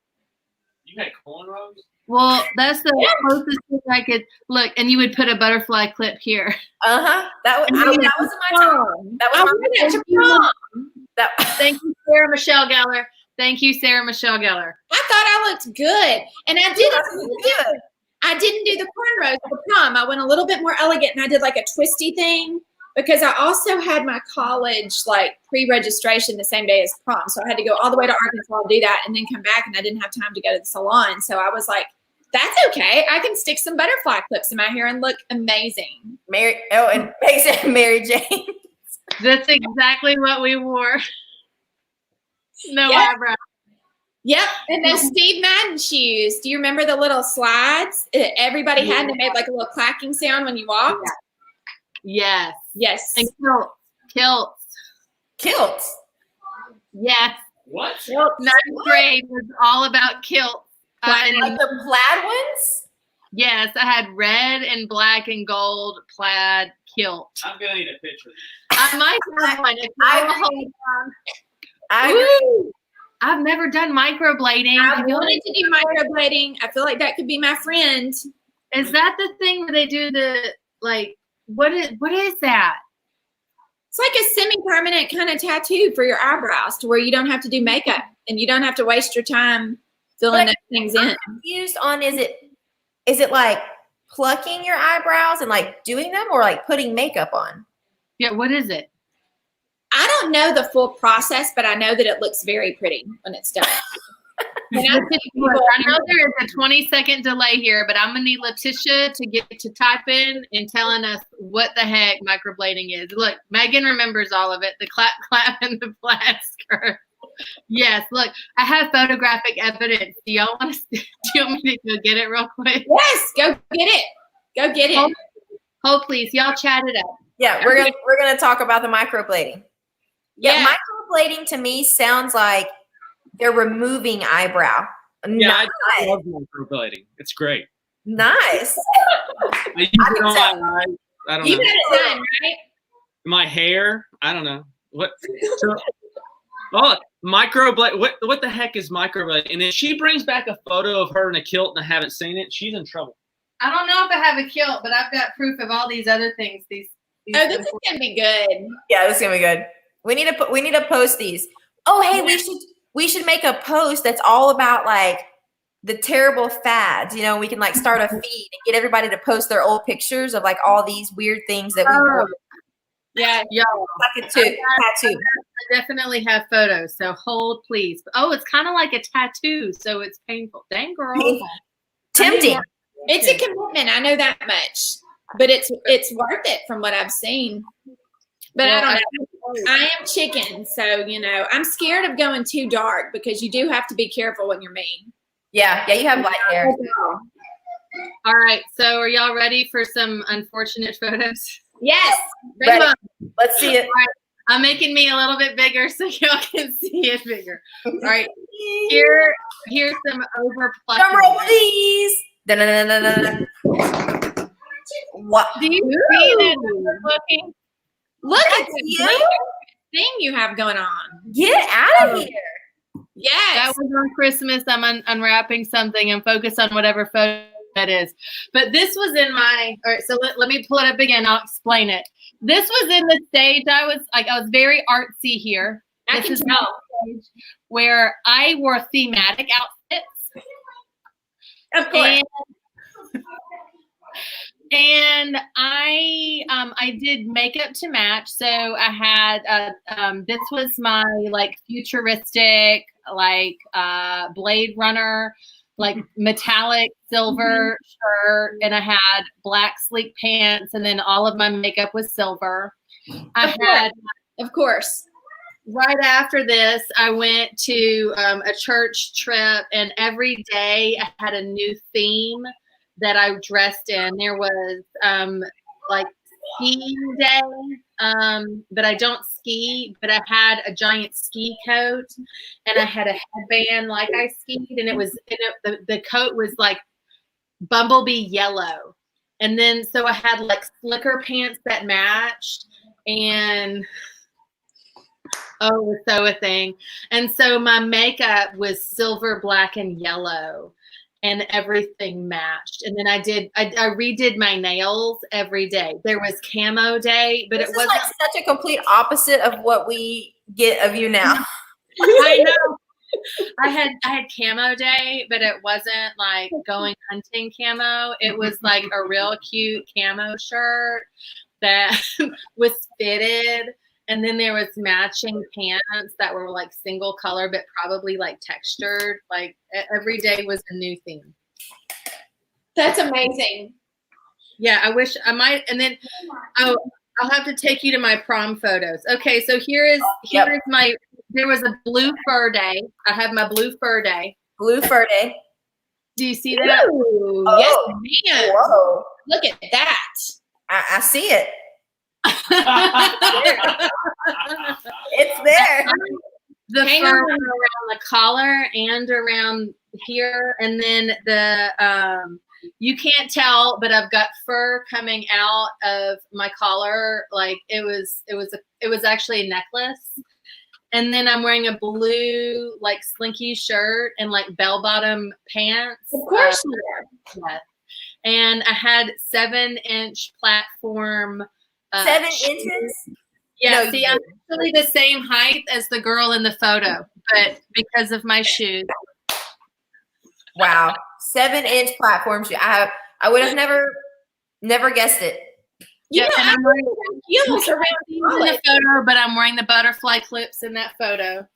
You had cornrows? Well, that's the closest thing I could look, and you would put a butterfly clip here. That was my time. That I was wore my that to prom. that, Thank you, Sarah Michelle Gellar. Thank you, Sarah Michelle Gellar. I thought I looked good, and I didn't. I didn't do the cornrows for prom. I went a little bit more elegant, and I did like a twisty thing because I also had my college like pre-registration the same day as prom, so I had to go all the way to Arkansas to do that, and then come back, and I didn't have time to go to the salon. So I was like, "That's okay. I can stick some butterfly clips in my hair and look amazing." and Mary Jane. That's exactly what we wore. No Yeah. eyebrows. Yep, and those Steve Madden shoes. Do you remember the little slides that everybody had? And they made like a little clacking sound when you walked. Yes. Yes. And kilts. Kilts. Yes. What? Ninth grade was all about kilts. Like the plaid ones? Yes, I had red and black and gold plaid kilt. I'm gonna need a picture. I might have one. If I you agree. hold on. I agree. Ooh, I've never done microblading. I wanted to do microblading. I feel like that could be my friend. Is that the thing where they do the like? What is that? It's like a semi-permanent kind of tattoo for your eyebrows to where you don't have to do makeup and you don't have to waste your time filling those things in. Confused on is it like plucking your eyebrows and like doing them or like putting makeup on? Yeah, what is it? I don't know the full process, but I know that it looks very pretty when it's done. And I think people, I know there is a 20-second delay here, but I'm gonna need Letitia to get to type in and telling us what the heck microblading is. Look, Megan remembers all of it. The clap, and the plaid skirt. Yes, look, I have photographic evidence. Do y'all want to? you want me to go get it real quick? Yes, go get it. Go get it. Hold, please. Y'all chat it up. Yeah, we're gonna talk about the microblading. Yeah, microblading to me sounds like they're removing eyebrow. Yeah, nice. I love microblading. It's great. Nice. I use it on my eyes. I don't You know. got it done, right? My hair. I don't know what. So, oh, microblade. What the heck is microblade? And if she brings back a photo of her in a kilt and I haven't seen it, she's in trouble. I don't know if I have a kilt, but I've got proof of all these other things. These Oh, this is gonna be good. Yeah, this is gonna be good. We need to post these. Oh, hey, we should make a post that's all about like the terrible fads. You know, we can like start a feed and get everybody to post their old pictures of like all these weird things that we wore. Yeah. Like a tattoo. I definitely have photos, so hold please. Oh, it's kind of like a tattoo, so it's painful. Dang, girl. Tempting. It's a commitment. I know that much, but it's worth it from what I've seen. But I don't know. I am chicken, so I'm scared of going too dark because you do have to be careful when you're mean. Yeah, you have light hair. All right, so are y'all ready for some unfortunate photos? Yes. Ready. Let's see it. All right, I'm making me a little bit bigger so y'all can see it bigger. All right, here's some overplucking. Drum roll, please. Da-na-na-na-na-na. What? Do you see that overlooking? Look at That's the you? thing you have going on. Get out of here. Yes. That was on Christmas. I'm unwrapping something. I'm focused on whatever photo that is. But this was in my, all right, so let me pull it up again. I'll explain it. This was in the stage. I was very artsy here. I This can is tell. my stage where I wore thematic outfits. Of course. And I did makeup to match. So I had this was my like futuristic like Blade Runner like metallic silver shirt, and I had black sleek pants, and then all of my makeup was silver. Of course. Right after this, I went to a church trip, and every day I had a new theme that I dressed in. There was like skiing day, but I don't ski, but I had a giant ski coat, and I had a headband like I skied, and the coat was like bumblebee yellow. And then so I had like slicker pants that matched, and oh, it was so a thing. And so my makeup was silver, black, and yellow, and everything matched. And then I redid my nails every day. There was camo day, but This it wasn't like such a complete opposite of what we get of you now. I know. I had camo day, but it wasn't like going hunting camo. It was like a real cute camo shirt that was fitted. And then there was matching pants that were like single color, but probably like textured. Like every day was a new theme. That's amazing. Yeah, I wish I might. And then I'll have to take you to my prom photos. Okay, so here's my. There was a blue fur day. I have my blue fur day. Blue fur day. Do you see that? Ooh, Oh. yes, ma'am. Whoa. Look at that. I see it. It's there. The Hang fur on. around the collar and around here, and then the you can't tell, but I've got fur coming out of my collar. Like it was actually a necklace. And then I'm wearing a blue like slinky shirt and like bell bottom pants. Of course you are. Yeah. And I had 7-inch platform. 7 inches? Yeah, No, see, I'm actually the same height as the girl in the photo, but because of my shoes. Wow. 7-inch platform shoe. I would have never guessed it. Yeah, and I'm wearing Heels around in the photo, but I'm wearing the butterfly clips in that photo.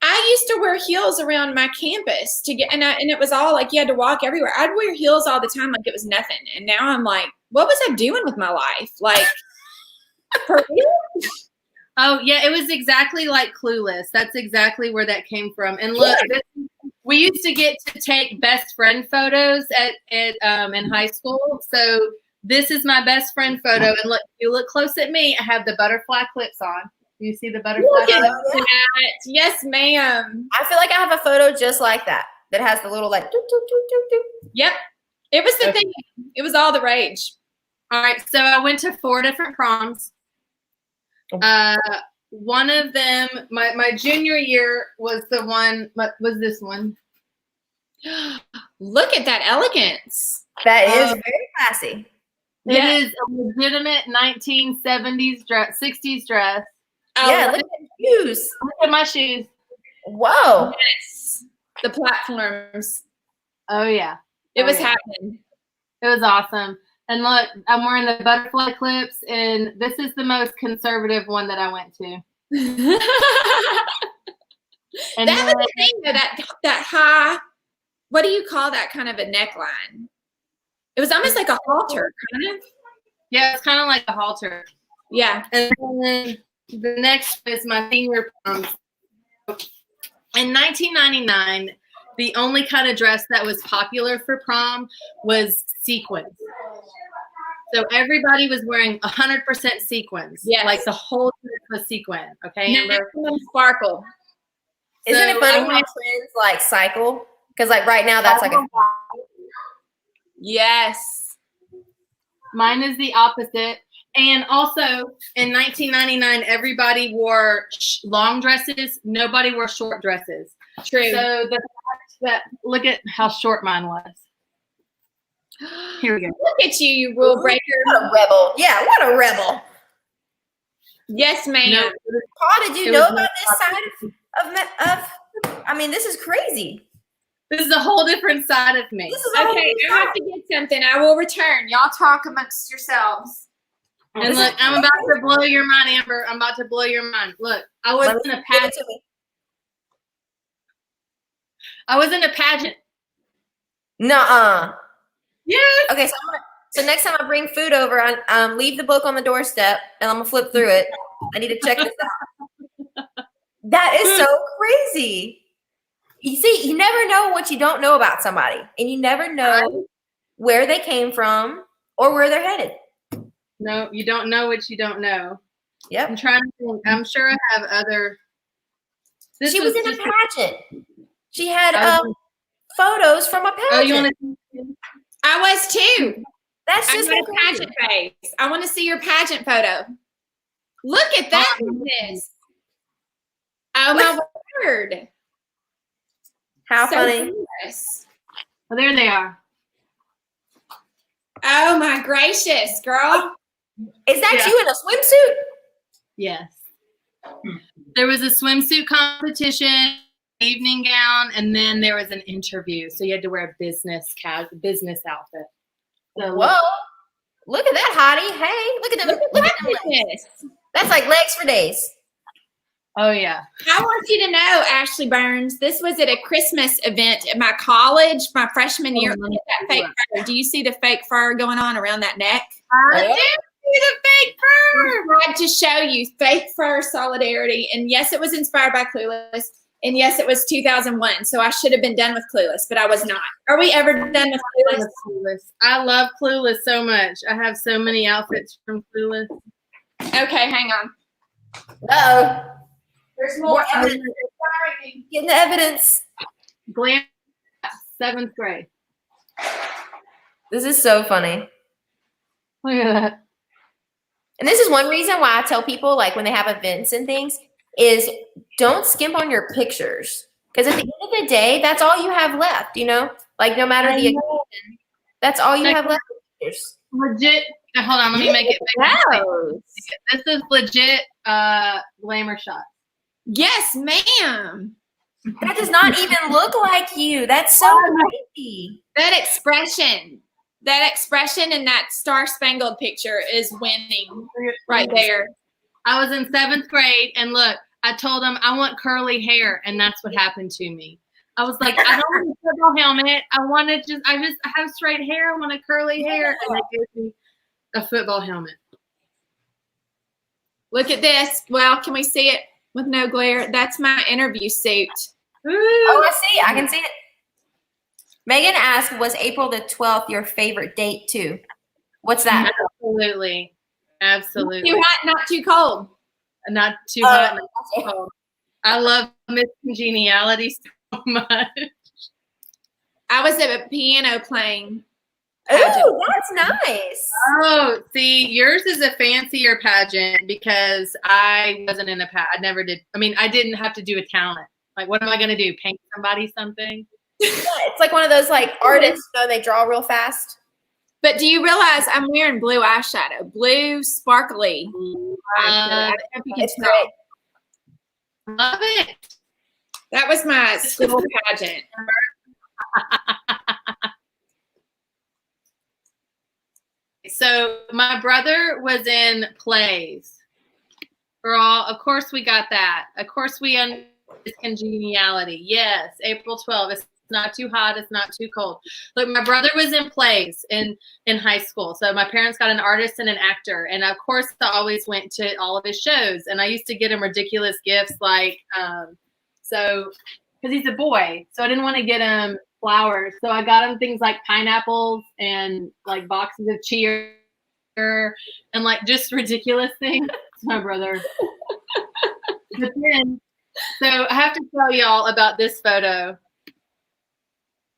I used to wear heels around my campus to get, and it was all like you had to walk everywhere. I'd wear heels all the time like it was nothing. And now I'm like, what was I doing with my life? Like, for real? Oh, yeah, it was exactly like Clueless. That's exactly where that came from. And look, we used to get to take best friend photos at in high school. So this is my best friend photo, and look, if you look close at me, I have the butterfly clips on. Do you see the butterfly? Look at that. Yes, ma'am. I feel like I have a photo just like that has the little like. Doop, doop, doop, doop, doop. Yep. It was the thing. It was all the rage. All right, so I went to 4 different proms. One of them, my junior year was the one. Was this one? Look at that elegance. That is very classy. It is a legitimate 1970s dress, 60s dress. Oh, Yeah, look at the shoes. Look at my shoes. Whoa. Yes. The platforms. Oh yeah, It was happening. it was awesome. And look, I'm wearing the butterfly clips, and this is the most conservative one that I went to. And That was the thing, though, that high, what do you call that kind of a neckline? It was almost like a halter, kind of. yeah, it's kind of like a halter. Yeah. And then the next is my senior prom. In 1999, the only kind of dress that was popular for prom was sequins. So everybody was wearing 100% sequins. Yes. Like the whole dress was sequin. Okay, Amber? Maximum sparkle. Isn't it So funny I how went- trends like cycle? Because like right now that's like a Yes. Mine is the opposite. And also in 1999, everybody wore long dresses. Nobody wore short dresses. True. So the fact that, look at how short mine was. Here we go. Look at you, you rule breaker. what a rebel. Yeah, what a rebel. Yes, ma'am. No, Paul, did you It know was about this side of I mean, this is crazy. this is a whole different side of me. This is a whole Okay, new I have side. to get something. I will return. Y'all talk amongst yourselves. And look, I'm about to blow your mind, Amber. I'm about to blow your mind. Look, I was in a Give it pageant. to me. I was in a pageant. Nuh-uh. Yes. Okay, so next time I bring food over, I leave the book on the doorstep and I'm gonna flip through it. I need to check this out. That is so crazy. You see, you never know what you don't know about somebody, and you never know where they came from or where they're headed. No, you don't know what you don't know. Yep. I'm trying to think. I'm sure I have other. She was in a just- pageant. She had I was- photos from a Oh, you pageant. want to? I was too. That's I just got a crazy. pageant face. I want to see your pageant photo. Look at that. Goodness. Oh my word. How So funny. nice. Oh, there they are. Oh my gracious, girl. Is that Yeah. you in a swimsuit? Yes. There was a swimsuit competition, evening gown, and then there was an interview. So you had to wear a business outfit. So Whoa. Look at that hottie. Hey, look at them. Look at them legs. Goodness. That's like legs for days. Oh yeah. I want you to know, Ashley Burns, this was at a Christmas event at my college, my freshman year. Look at that fake fur. Do you see the fake fur going on around that neck? I Yeah. did see the fake fur. I tried to show you fake fur solidarity. And yes, it was inspired by Clueless. And yes, it was 2001. So I should have been done with Clueless, but I was not. Are we ever done with Clueless? Clueless. I love Clueless so much. I have so many outfits from Clueless. Okay, hang on. Uh-oh. There's More evidence. Getting the evidence. Glam, 7th grade. This is so funny. Look at that. And this is one reason why I tell people, like, when they have events and things, is don't skimp on your pictures. Because at the end of the day, that's all you have left, you know? Like, no matter the occasion, that's all you have left with pictures. Legit. Hold on, let me make it bigger. Wow. This is legit glamour shot. Yes, ma'am. That does not even look like you. That's so crazy. That expression and that star-spangled picture is winning right there. I was in 7th grade, and look, I told them I want curly hair, and that's what happened to me. I was like, I don't want a football helmet. I have straight hair. I want a curly hair, and they gave me a football helmet. Look at this. Well, can we see it with no glare? That's my interview suit. Ooh. Oh, I see. I can see it. Megan asked, was April the 12th your favorite date too? What's that? Absolutely. Absolutely. Too hot, not too cold. Not too hot, not too cold. I love Miss Congeniality so much. I was at a piano playing. Oh, that's nice. Oh, see, yours is a fancier pageant because I wasn't in a pageant. I never did. I mean, I didn't have to do a talent. Like, what am I going to do? Paint somebody something? Yeah, it's like one of those like artists, they draw real fast. But do you realize I'm wearing blue eyeshadow? Blue, sparkly. I don't know if you can tell. Great. Love it. That was my school pageant. So my brother was in plays. Of course we got that. Of course we understand congeniality. Yes, April 12th. It's not too hot. It's not too cold. Look, my brother was in plays in high school. So my parents got an artist and an actor. And of course I always went to all of his shows. And I used to get him ridiculous gifts like, because he's a boy. So I didn't want to get him flowers. So I got him things like pineapples and like boxes of cheer and like just ridiculous things. My brother. But then, so I have to tell y'all about this photo.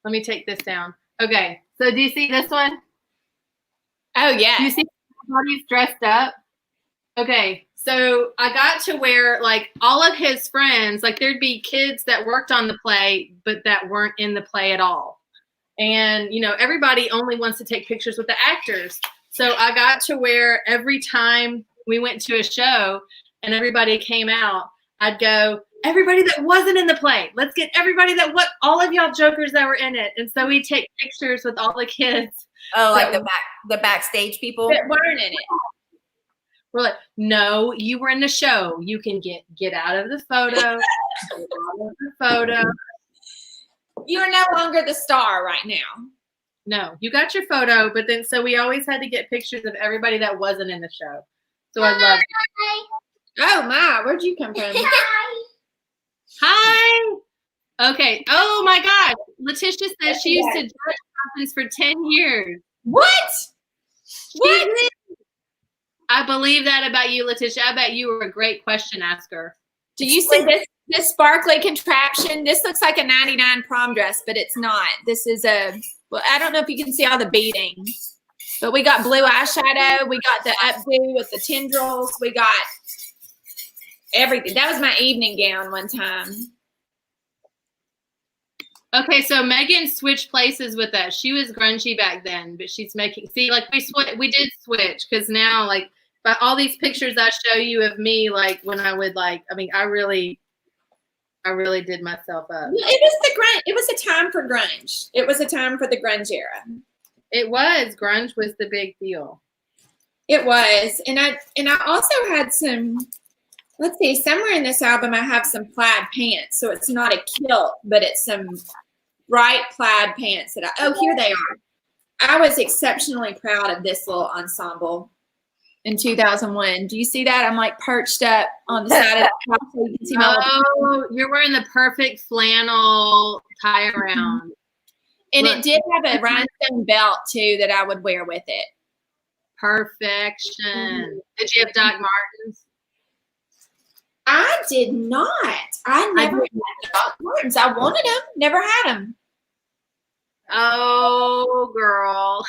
Let me take this down. Okay. So do you see this one? Oh, yeah. Do you see everybody's dressed up? Okay. So I got to wear like all of his friends, like there'd be kids that worked on the play, but that weren't in the play at all. And, you know, everybody only wants to take pictures with the actors. So I got to wear every time we went to a show and everybody came out, I'd go, everybody that wasn't in the play, let's get everybody all of y'all jokers that were in it. And so we take pictures with all the kids. Oh, like the backstage people that weren't in it. We're like, no, you were in the show. You can get out of the photo. Get out of the photo. You are no longer the star right now. No, you got your photo, but then so we always had to get pictures of everybody that wasn't in the show. So I love it. Oh my, where'd you come from? Hi. Okay. Oh my gosh. Letitia says she used to judge conference for 10 years. What? What? I believe that about you, Letitia. I bet you were a great question asker. Do you see this sparkly contraption? This looks like a 99 prom dress, but it's not. This is well, I don't know if you can see all the beading, but we got blue eyeshadow. We got the updo with the tendrils. We got everything. That was my evening gown one time. Okay, so Megan switched places with us. She was grungy back then, but she's making, see, like we did switch because now, like, by all these pictures I show you of me, like when I would like, I mean, I really did myself up. It was a time for grunge. It was a time for the grunge era. It was. Grunge was the big deal. It was. And I also had some, let's see, somewhere in this album I have some plaid pants. So it's not a kilt, but it's some bright plaid pants that here they are. I was exceptionally proud of this little ensemble in 2001. Do you see that? I'm like perched up on the side of the house so you can see my you're wearing the perfect flannel tie around. And it did have a rhinestone belt too that I would wear with it. Perfection. Mm-hmm. Did you have Doc Martens? I did not. I never had Doc Martens. I wanted them. Never had them. Oh, girl.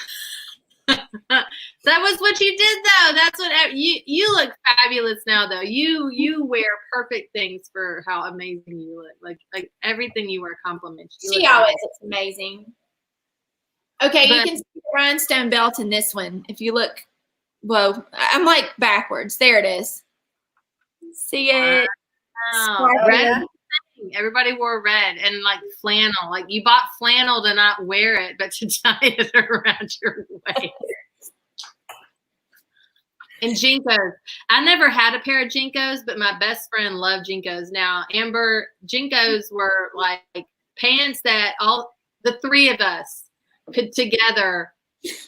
That was what you did, though. That's what you look fabulous now, though. You wear perfect things for how amazing you look. Like everything you wear compliments you. She always looks amazing. Okay, you can see the rhinestone belt in this one. If you look, whoa, I'm like backwards. There it is. See it? Wow. Red. Everybody wore red and like flannel. Like you bought flannel to not wear it, but to tie it around your waist. And Jinkos. I never had a pair of Jinkos, but my best friend loved Jinkos. Now, Amber, Jinkos were like pants that the three of us could together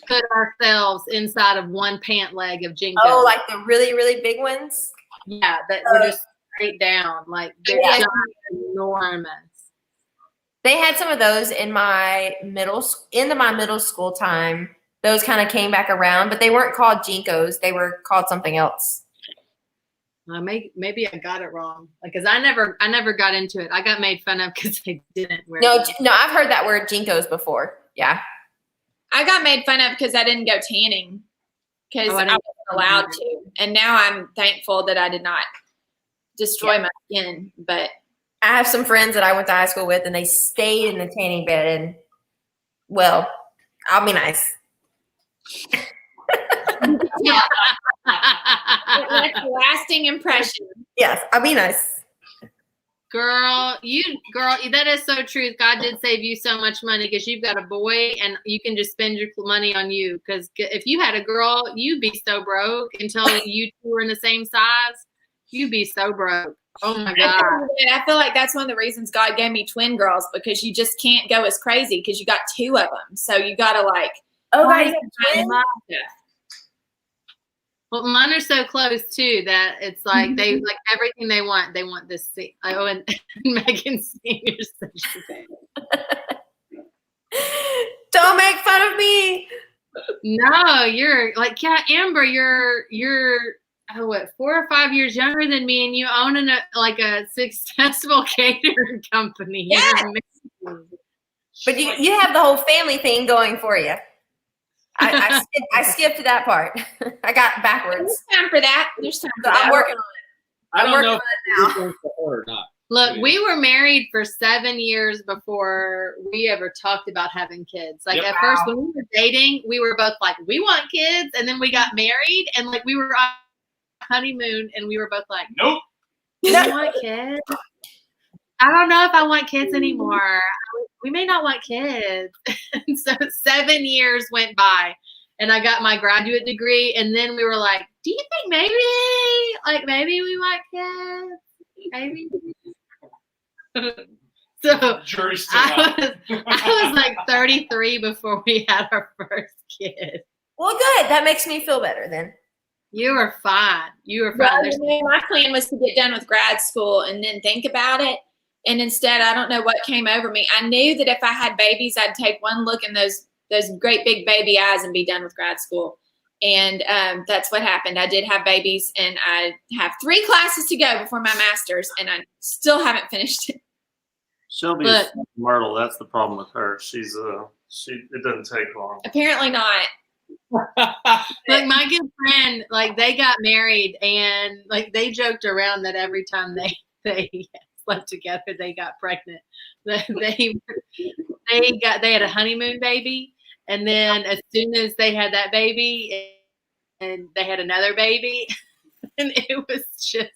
put ourselves inside of one pant leg of Jinkos. Oh, like the really, really big ones? Yeah, that were just straight down. Like they're just enormous. They had some of those in my middle school time. Those kind of came back around, but they weren't called Jinkos. They were called something else. Maybe I got it wrong because I never got into it. I got made fun of because I didn't wear No, them. no, I've heard that word Jinkos before. Yeah. I got made fun of because I didn't go tanning because I wasn't allowed to. And now I'm thankful that I did not destroy my skin. But I have some friends that I went to high school with, and they stayed in the tanning bed. And, well, I'll be nice. Yeah. It left a lasting impression. Yes, I'll be nice. Girl, that is so true. God did save you so much money because you've got a boy and you can just spend your money on you. Because if you had a girl, you'd be so broke until you two were in the same size. You'd be so broke. Oh my God. I feel like that's one of the reasons God gave me twin girls, because you just can't go as crazy because you got two of them. So you got to like. Oh, guys, twins? Well, mine are so close too that it's like they like everything they want. They want this. Oh, and Megan Senior's such a thing. Don't make fun of me. No, you're like, yeah, Amber. You're 4 or 5 years younger than me, and you own a successful catering company. Yeah. But you have the whole family thing going for you. I skipped that part. I got backwards. There's time for that. There's time for that. I'm working on it. I don't know on it now. or not. Look, we were married for 7 years before we ever talked about having kids. Like at first when we were dating, we were both like, we want kids. And then we got married and like we were on honeymoon and we were both like, nope. We want kids. I don't know if I want kids anymore. We may not want kids. And so 7 years went by and I got my graduate degree. And then we were like, do you think maybe we want kids? Maybe. So I was like 33 before we had our first kid. Well, good. That makes me feel better then. You were fine. My plan was to get done with grad school and then think about it. And instead, I don't know what came over me. I knew that if I had babies, I'd take one look in those great big baby eyes and be done with grad school. And that's what happened. I did have babies, and I have 3 classes to go before my master's, and I still haven't finished it. Shelby's Myrtle. That's the problem with her. She's it doesn't take long. Apparently not. Like my good friend, like they got married, and like they joked around that every time they slept together, they got pregnant. They had a honeymoon baby, and then as soon as they had that baby, and they had another baby, and it was just.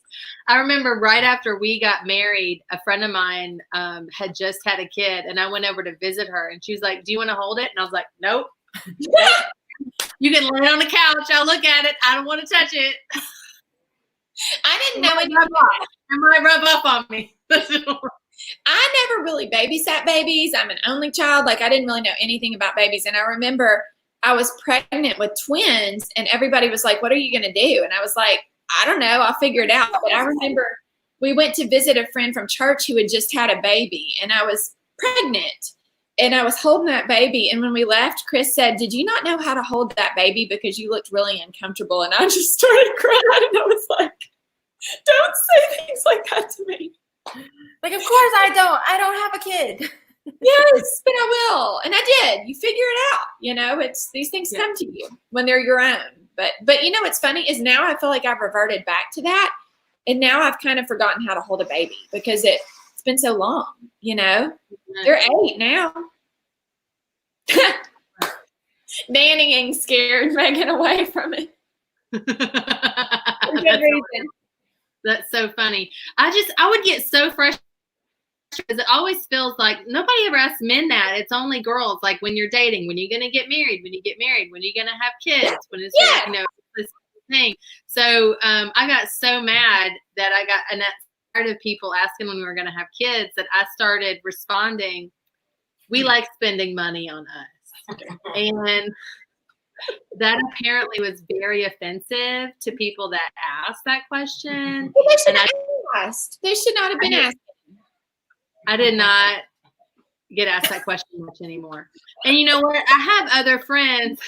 I remember right after we got married, a friend of mine had just had a kid, and I went over to visit her, and she was like, "Do you want to hold it?" And I was like, "Nope." You can lay it on the couch. I'll look at it. I don't want to touch it. I didn't know it. It might rub up on me. I never really babysat babies. I'm an only child. Like I didn't really know anything about babies. And I remember I was pregnant with twins, and everybody was like, "What are you going to do?" And I was like, "I don't know. I'll figure it out." But I remember we went to visit a friend from church who had just had a baby, and I was pregnant. And I was holding that baby. And when we left, Chris said, "Did you not know how to hold that baby because you looked really uncomfortable?" And I just started crying. And I was like, "Don't say things like that to me." Like, of course I don't have a kid. Yes, but I will. And I did. You figure it out. You know, it's these things come to you when they're your own. But you know what's funny is now I feel like I've reverted back to that. And now I've kind of forgotten how to hold a baby because it's been so long, you know. They're 8 now. Nannying scared Megan away from it. For good reason. That's so funny. I would get so frustrated because it always feels like nobody ever asks men that. It's only girls. Like when you're dating, when you're going to get married, when you get married, when you're going to have kids, when it's, you know, this thing. So I got so mad that I got, and that's part of people asking when we were going to have kids, that I started responding, "We like spending money on us." And that apparently was very offensive to people that asked that question. Well, they should not have been asked. I did not. get asked that question much anymore. And you know what? I have other friends.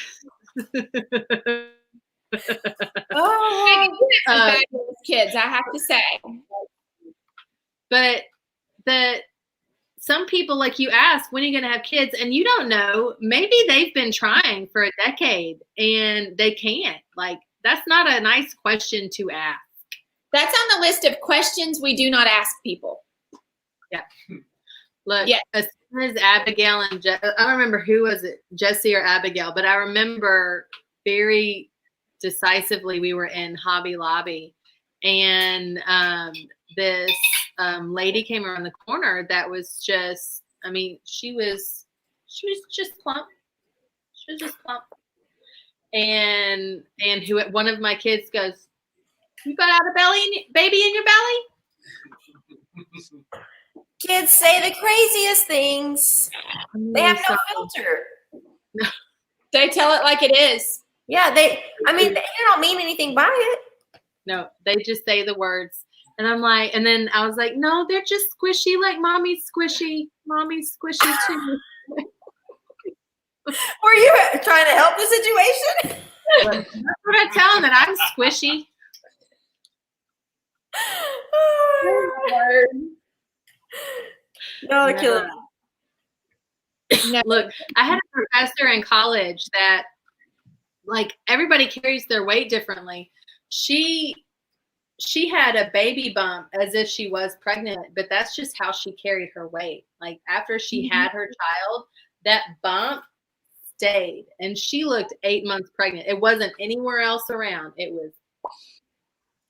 Fabulous kids, I have to say. But some people, like you ask, when are you going to have kids? And you don't know. Maybe they've been trying for a decade and they can't. Like, that's not a nice question to ask. That's on the list of questions we do not ask people. Yeah. Look, as soon as Abigail and I don't remember who was it, Jesse or Abigail, but I remember very decisively we were in Hobby Lobby and this lady came around the corner that was just, I mean, she was just plump. She was just plump. And one of my kids goes, "You got out a baby in your belly?" Kids say the craziest things. They have no filter. No. They tell it like it is. Yeah, they don't mean anything by it. No, they just say the words. And I'm like, and then I was like, no, they're just squishy, like mommy's squishy. Mommy's squishy too. Were you trying to help the situation? That's what I tell them, that I'm squishy. No, kill me. No, look, I had a professor in college that, like, everybody carries their weight differently. She had a baby bump as if she was pregnant, but that's just how she carried her weight. Like, after she had her child, that bump stayed, and she looked 8 months pregnant. It wasn't anywhere else around. It was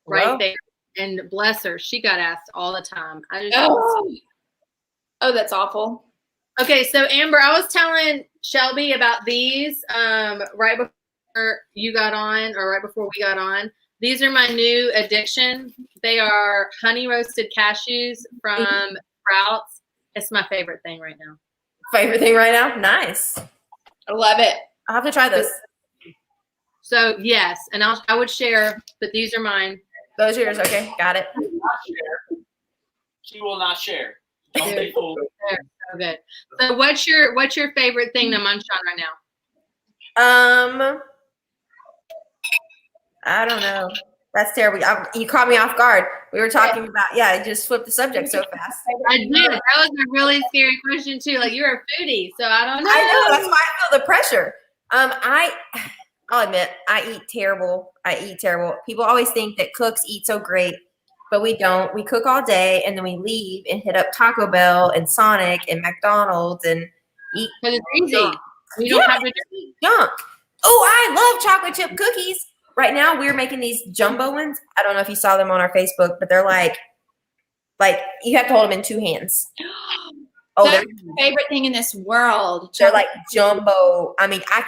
right there. And bless her, she got asked all the time. Oh, that's awful. Okay, so Amber, I was telling Shelby about these right before you got on, or right before we got on. These are my new addiction. They are honey roasted cashews from Sprouts. It's my favorite thing right now. Favorite thing right now? Nice. I love it. I'll have to try this. So yes, and I would share, but these are mine. Those are yours. Okay, got it. She will not share. Don't be fooled. They're so good. So what's your favorite thing to munch on right now? I don't know. That's terrible. You caught me off guard. We were talking about, you just flipped the subject so fast. I did. That was a really scary question too. Like, you're a foodie, so I don't know. I know. That's why I feel the pressure. I'll admit, I eat terrible. People always think that cooks eat so great, but we don't. We cook all day and then we leave and hit up Taco Bell and Sonic and McDonald's and eat. Because it's easy. You don't have to eat junk. Oh, I love chocolate chip cookies. Right now, we're making these jumbo ones. I don't know if you saw them on our Facebook, but they're like you have to hold them in two hands. Oh, that's my favorite thing in this world. They're like jumbo. I mean, I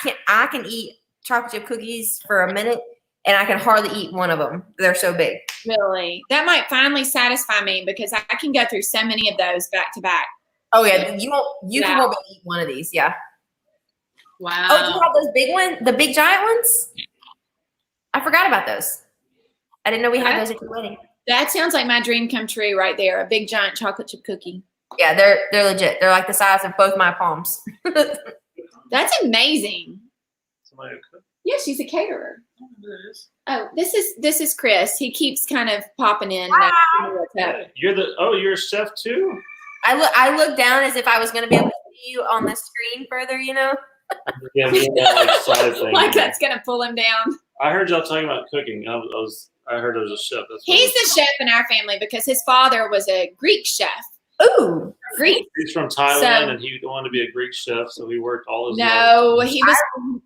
can eat chocolate chip cookies for a minute, and I can hardly eat one of them. They're so big. Really? That might finally satisfy me because I can go through so many of those back to back. Oh yeah, you can only eat one of these. Yeah. Wow. Oh, do you have those big ones? The big giant ones? I forgot about those. I didn't know we had those at your wedding. That sounds like my dream come true right there. A big giant chocolate chip cookie. Yeah, they're legit. They're like the size of both my palms. That's amazing. Somebody cook? Yeah, she's a caterer. Oh, this is Chris. He keeps kind of popping in. You're a chef too? I look down as if I was going to be able to see you on the screen further, Yeah, that side thing. Like that's going to pull him down. I heard y'all talking about cooking. I heard there was a chef. He's the chef in our family because his father was a Greek chef. Ooh, Greek. He's from Thailand, and he wanted to be a Greek chef, so he worked all his life. No,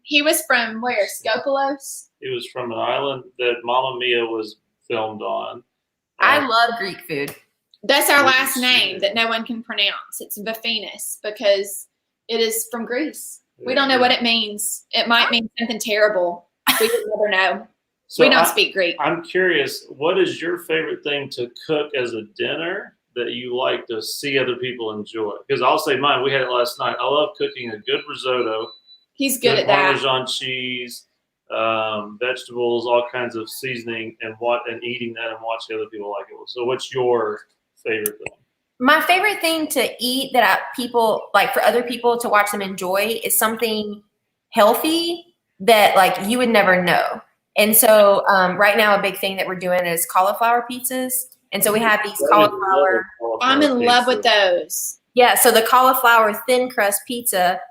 he was from where? Skopelos? He was from an island that Mamma Mia was filmed on. I love Greek food. That's our last name that no one can pronounce. It's Vafinis because it is from Greece. We don't know what it means. It might mean something terrible. We never know. So we don't speak Greek. I'm curious, what is your favorite thing to cook as a dinner that you like to see other people enjoy? Because I'll say mine. We had it last night. I love cooking a good risotto. He's good at that. Parmesan cheese, vegetables, all kinds of seasoning, and eating that and watching other people like it. So what's your favorite thing? My favorite thing to eat that people like for other people to watch them enjoy is something healthy that like you would never know. And so right now a big thing that we're doing is cauliflower pizzas. And so we have these cauliflower. I'm in love with those. Yeah, so the cauliflower thin crust pizza,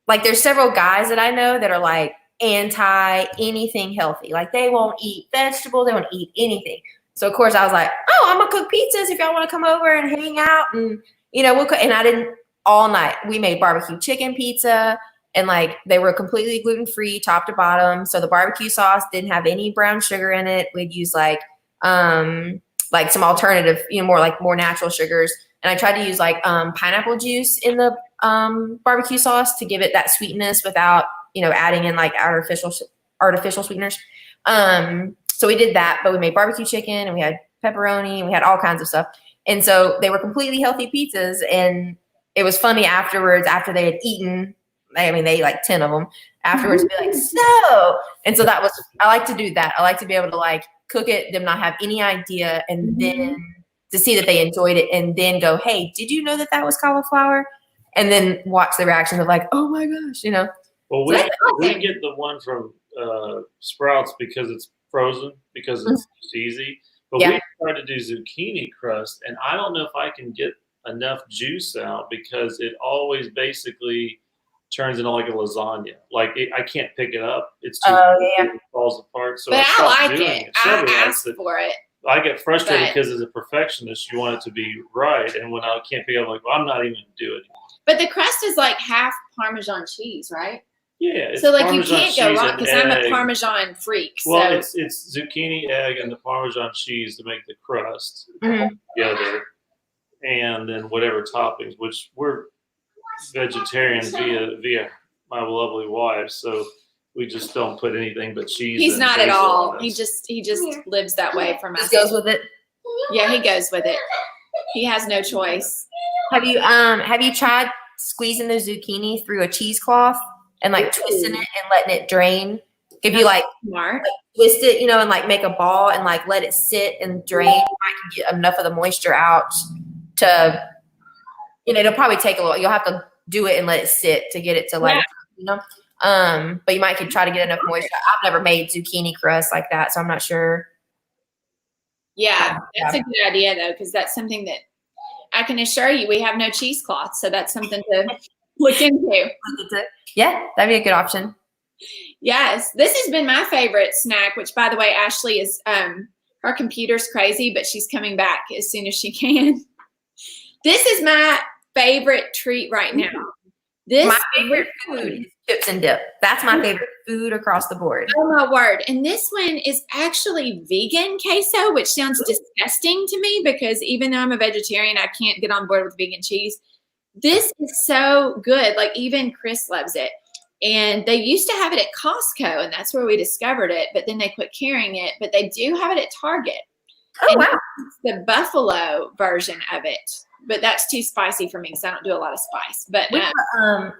like there's several guys that I know that are like anti anything healthy. Like they won't eat vegetables, they won't eat anything. So of course I was like, oh, I'm gonna cook pizzas if y'all want to come over and hang out, and we'll cook. And I didn't all night. We made barbecue chicken pizza, and like they were completely gluten free, top to bottom. So the barbecue sauce didn't have any brown sugar in it. We'd use like some alternative, more natural sugars. And I tried to use like pineapple juice in the barbecue sauce to give it that sweetness without adding in like artificial sweeteners. So we did that, but we made barbecue chicken and we had pepperoni and we had all kinds of stuff. And so they were completely healthy pizzas. And it was funny afterwards, after they had eaten, they ate like 10 of them afterwards, be like, so. And so I like to do that. I like to be able to like cook it, them not have any idea, and then to see that they enjoyed it and then go, hey, did you know that was cauliflower? And then watch the reaction of like, oh my gosh, Well, we get the one from Sprouts because it's frozen, because it's easy. But we tried to do zucchini crust, and I don't know if I can get enough juice out because it always basically turns into like a lasagna. Like I can't pick it up. It's too it falls apart. So but I like it. I asked for it. I get frustrated because as a perfectionist, you want it to be right. And when I can't pick it up, I'm like, well, I'm not even going to do it. But the crust is like half Parmesan cheese, right? Yeah. So like you can't go wrong because I'm a Parmesan freak. Well, it's zucchini, egg, and the Parmesan cheese to make the crust together. And then whatever toppings, which we're vegetarian via my lovely wife. So we just don't put anything but cheese. He's not at all. He just lives that way from us. Just goes with it. Yeah, he goes with it. He has no choice. Have you tried squeezing the zucchini through a cheesecloth and like twisting it and letting it drain? If you like twist it, and like make a ball and like let it sit and drain, you might get enough of the moisture out to, it'll probably take a little. You'll have to do it and let it sit to get it to like, but you might could try to get enough moisture. I've never made zucchini crust like that, so I'm not sure. Yeah, that's a good idea though, because that's something that I can assure you we have no cheesecloth, so that's something to look into. Yeah, that'd be a good option. Yes, this has been my favorite snack, which by the way, Ashley is her computer's crazy, but she's coming back as soon as she can. This is my favorite treat right now. My favorite food is chips and dip. That's my favorite food across the board. Oh my word. And this one is actually vegan queso, which sounds disgusting to me because even though I'm a vegetarian, I can't get on board with vegan cheese. This is so good. Like even Chris loves it. And they used to have it at Costco, and that's where we discovered it, but then they quit carrying it. But they do have it at Target. Oh, wow. It's the buffalo version of it. But that's too spicy for me because I don't do a lot of spice. But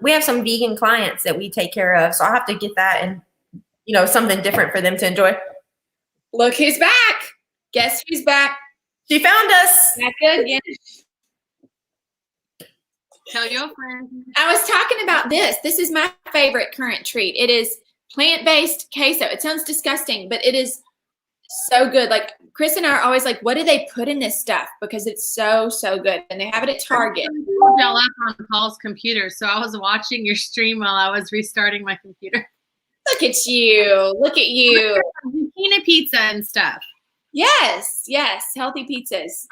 we have some vegan clients that we take care of, so I'll have to get that and something different for them to enjoy. Look who's back! Guess who's back? She found us. Back again. Tell your friends. I was talking about this. This is my favorite current treat. It is plant-based queso. It sounds disgusting, but it is so good. Like Chris and I are always like, what do they put in this stuff? Because it's so, so good. And they have it at Target. Y'all up on Paul's computer. So I was watching your stream while I was restarting my computer. Look at you. Look at you. Zucchini pizza and stuff. Yes. Yes. Healthy pizzas.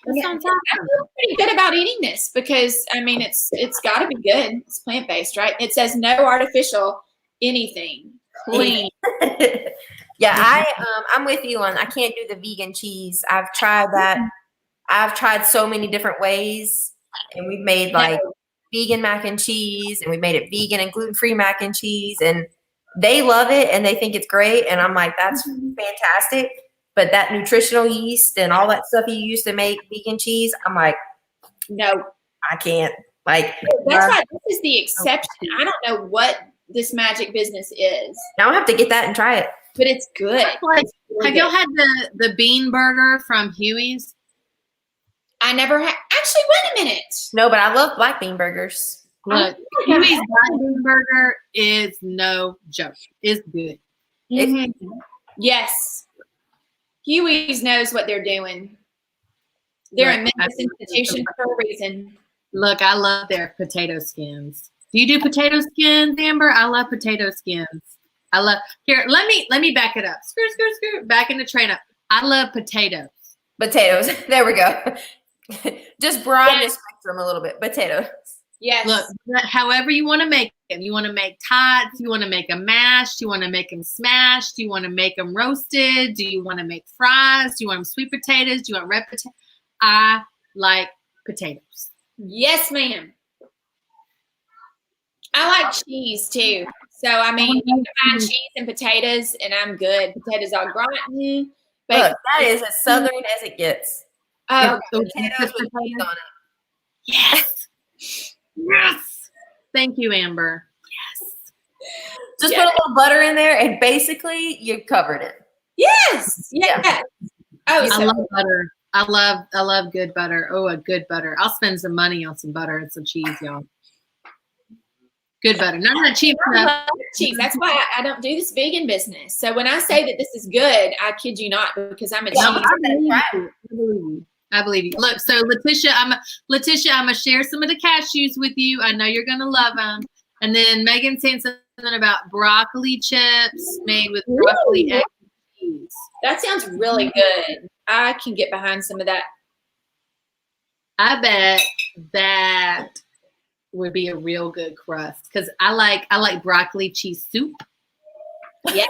That sounds awesome. I feel pretty good about eating this because it's got to be good. It's plant-based, right? It says no artificial anything. Clean. Yeah, I'm with you on. I can't do the vegan cheese. I've tried that. I've tried so many different ways, and we've made like vegan mac and cheese, and we made it vegan and gluten-free mac and cheese, and they love it and they think it's great. And I'm like, that's fantastic. But that nutritional yeast and all that stuff you use to make vegan cheese, I'm like, no, I can't. Like that's why this is the exception. I don't know what this magic business is. Now I have to get that and try it. But it's good. Have y'all had the bean burger from Huey's? I never had. Actually, wait a minute. No, but I love black bean burgers. Look, Huey's black bean burger is no joke. It's good. Mm-hmm. Yes. Huey's knows what they're doing. They're a Memphis institution for a reason. Look, I love their potato skins. Do you do potato skins, Amber? I love potato skins. I love here. Let me back it up. Skirt. Back in the train up. I love potatoes. Potatoes. There we go. Just broaden the spectrum a little bit. Potatoes. Yes. Look, however you want to make them. You want to make tots. You want to make them mashed. You want to make them smashed. You want to make them roasted. Do you want to make fries? Do you want them sweet potatoes? Do you want red potatoes? I like potatoes. Yes, ma'am. I like cheese too. So I mean, you can buy cheese and potatoes, and I'm good. Potatoes au gratin. Look, that is as southern as it gets. Oh, Potatoes with cheese on it. Yes. Yes. Thank you, Amber. Yes. Just put a little butter in there, and basically you covered it. Yes. Yeah. Oh, I love butter. I love good butter. Oh, a good butter. I'll spend some money on some butter and some cheese, y'all. Good butter. None of the cheap stuff. Cheese. That's why I don't do this vegan business. So when I say that this is good, I kid you not, because I'm a cheese. I believe you. Look, so Letitia, I'm gonna share some of the cashews with you. I know you're gonna love them. And then Megan saying something about broccoli chips made with broccoli egg and cheese. That sounds really good. I can get behind some of that. I bet that would be a real good crust because I like broccoli cheese soup. Yes.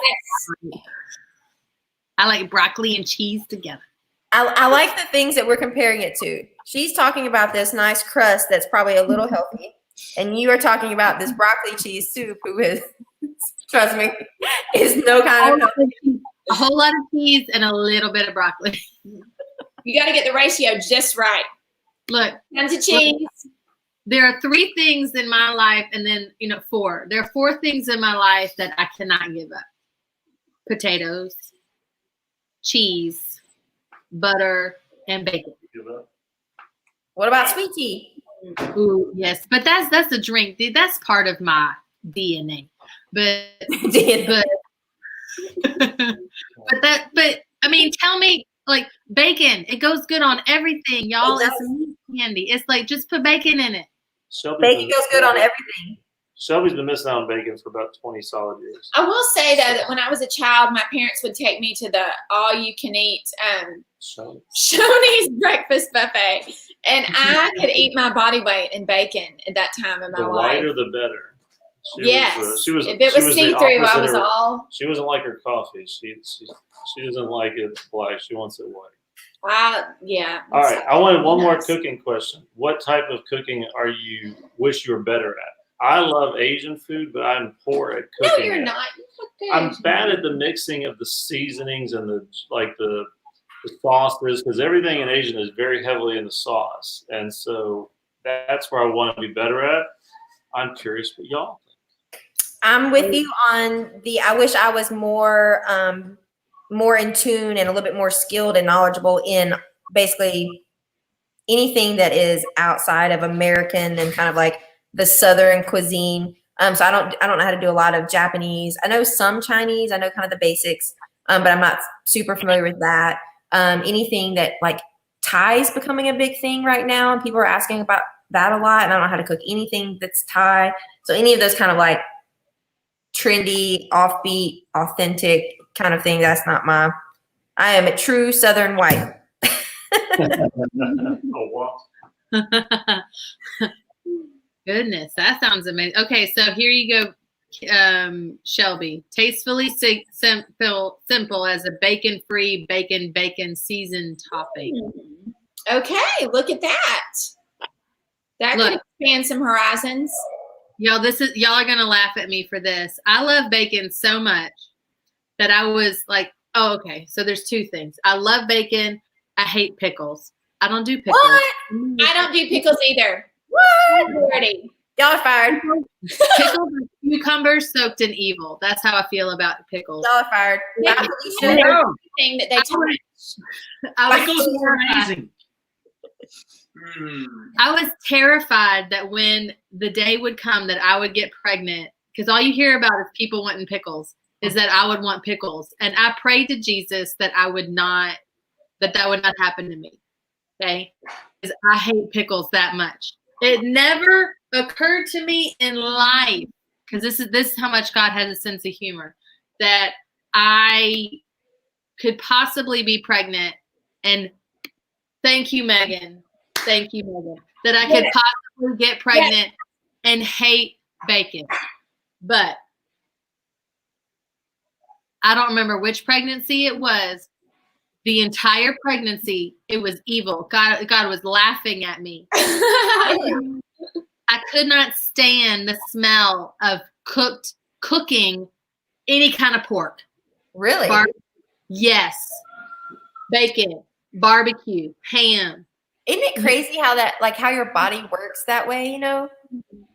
I like broccoli and cheese together. I like the things that we're comparing it to. She's talking about this nice crust that's probably a little healthy, and you are talking about this broccoli cheese soup, who is, trust me, is no kind of healthy. A whole lot of cheese and a little bit of broccoli. You got to get the ratio just right. Look, tons of cheese. There are 3 things in my life, and then 4. There are 4 things in my life that I cannot give up: potatoes, cheese, butter, and bacon. What about sweet tea? Ooh, yes, but that's a drink. That's part of my DNA. But but I mean, tell me, like, bacon, it goes good on everything, y'all. It's meat candy. It's like, just put bacon in it. Bacon goes good on everything. Shelby's been missing out on bacon for about 20 solid years. I will say though that when I was a child, my parents would take me to the all-you-can-eat Shoney's breakfast buffet, and I could eat my body weight in bacon at that time in my life. The lighter, the better. Yes. If it was see-through, I was all. She doesn't like her coffee. She doesn't like it black. She wants it white. Yeah. All right. I wanted one more cooking question. What type of cooking wish you were better at? I love Asian food, but I'm poor at cooking. No, you're not. I'm bad at the mixing of the seasonings and the sauces, because everything in Asian is very heavily in the sauce, and so that's where I want to be better at. I'm curious what y'all think. I'm with you on I wish I was more in tune and a little bit more skilled and knowledgeable in basically anything that is outside of American and kind of like the Southern cuisine. So I don't know how to do a lot of Japanese. I know some Chinese. I know kind of the basics, but I'm not super familiar with that. Anything that, like, Thai is becoming a big thing right now, and people are asking about that a lot. And I don't know how to cook anything that's Thai. So any of those kind of like trendy, offbeat, authentic kind of thing, that's not I am a true Southern white. Oh, wow. Goodness, that sounds amazing. Okay, so here you go, Shelby. Tastefully simple as a bacon-free bacon seasoned topping. Okay, look at that. That could expand some horizons. Y'all are gonna laugh at me for this. I love bacon so much that I was like, oh, okay. So there's 2 things. I love bacon. I hate pickles. I don't do pickles. What? I don't do pickles either. What? Y'all are fired. Pickles are cucumbers soaked in evil. That's how I feel about pickles. Y'all are fired. Thing that they Pickles are amazing. I was terrified that when the day would come that I would get pregnant, because all you hear about is people wanting pickles, is that I would want pickles. And I prayed to Jesus that that would not happen to me. Okay. Because I hate pickles that much. It never occurred to me in life, because this is how much God has a sense of humor, that I could possibly be pregnant. And thank you, Megan. Thank you, Megan. That I could possibly get pregnant and hate bacon. But I don't remember which pregnancy it was. The entire pregnancy, it was evil. God was laughing at me. I could not stand the smell of cooking any kind of pork. Really? Yes. Bacon, barbecue, ham. Isn't it crazy how that, like, how your body works that way, you know?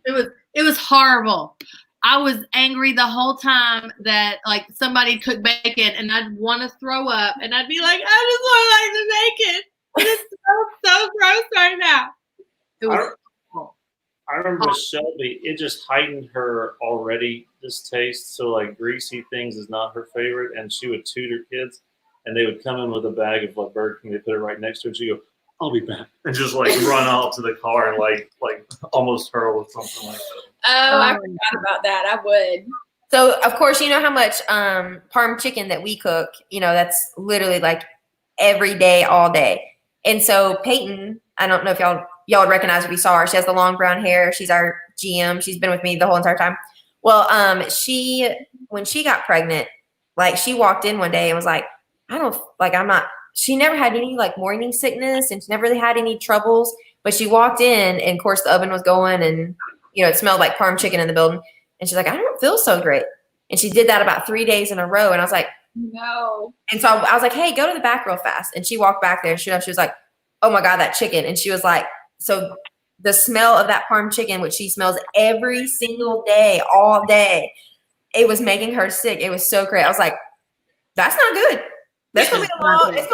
It was horrible. I was angry the whole time that, like, somebody cooked bacon and I'd want to throw up and I'd be like, I just want to like the bacon. It smells so gross right now. It was awful. I remember with Shelby, it just heightened her already this taste. So like greasy things is not her favorite, and she would tutor kids, and they would come in with a bag of like Burger King. They put it right next to her, and she go, "I'll be back," and just like run out to the car and like almost hurl or something like that. Oh, I forgot about that. I would. So of course, you know how much parm chicken that we cook. You know, that's literally like every day, all day. And so Peyton, I don't know if y'all would recognize if we saw her. She has the long brown hair. She's our GM. She's been with me the whole entire time. Well, when she got pregnant, like she walked in one day and was like, she never had any like morning sickness and she never really had any troubles, but she walked in and of course the oven was going and, you know, it smelled like parm chicken in the building. And she's like, I don't feel so great. And she did that about 3 days in a row. And I was like, no. And so I was like, hey, go to the back real fast. And she walked back there and she was like, oh my God, that chicken. And she was like, so the smell of that parm chicken, which she smells every single day, all day, it was making her sick. It was so great. I was like, that's not good. It's gonna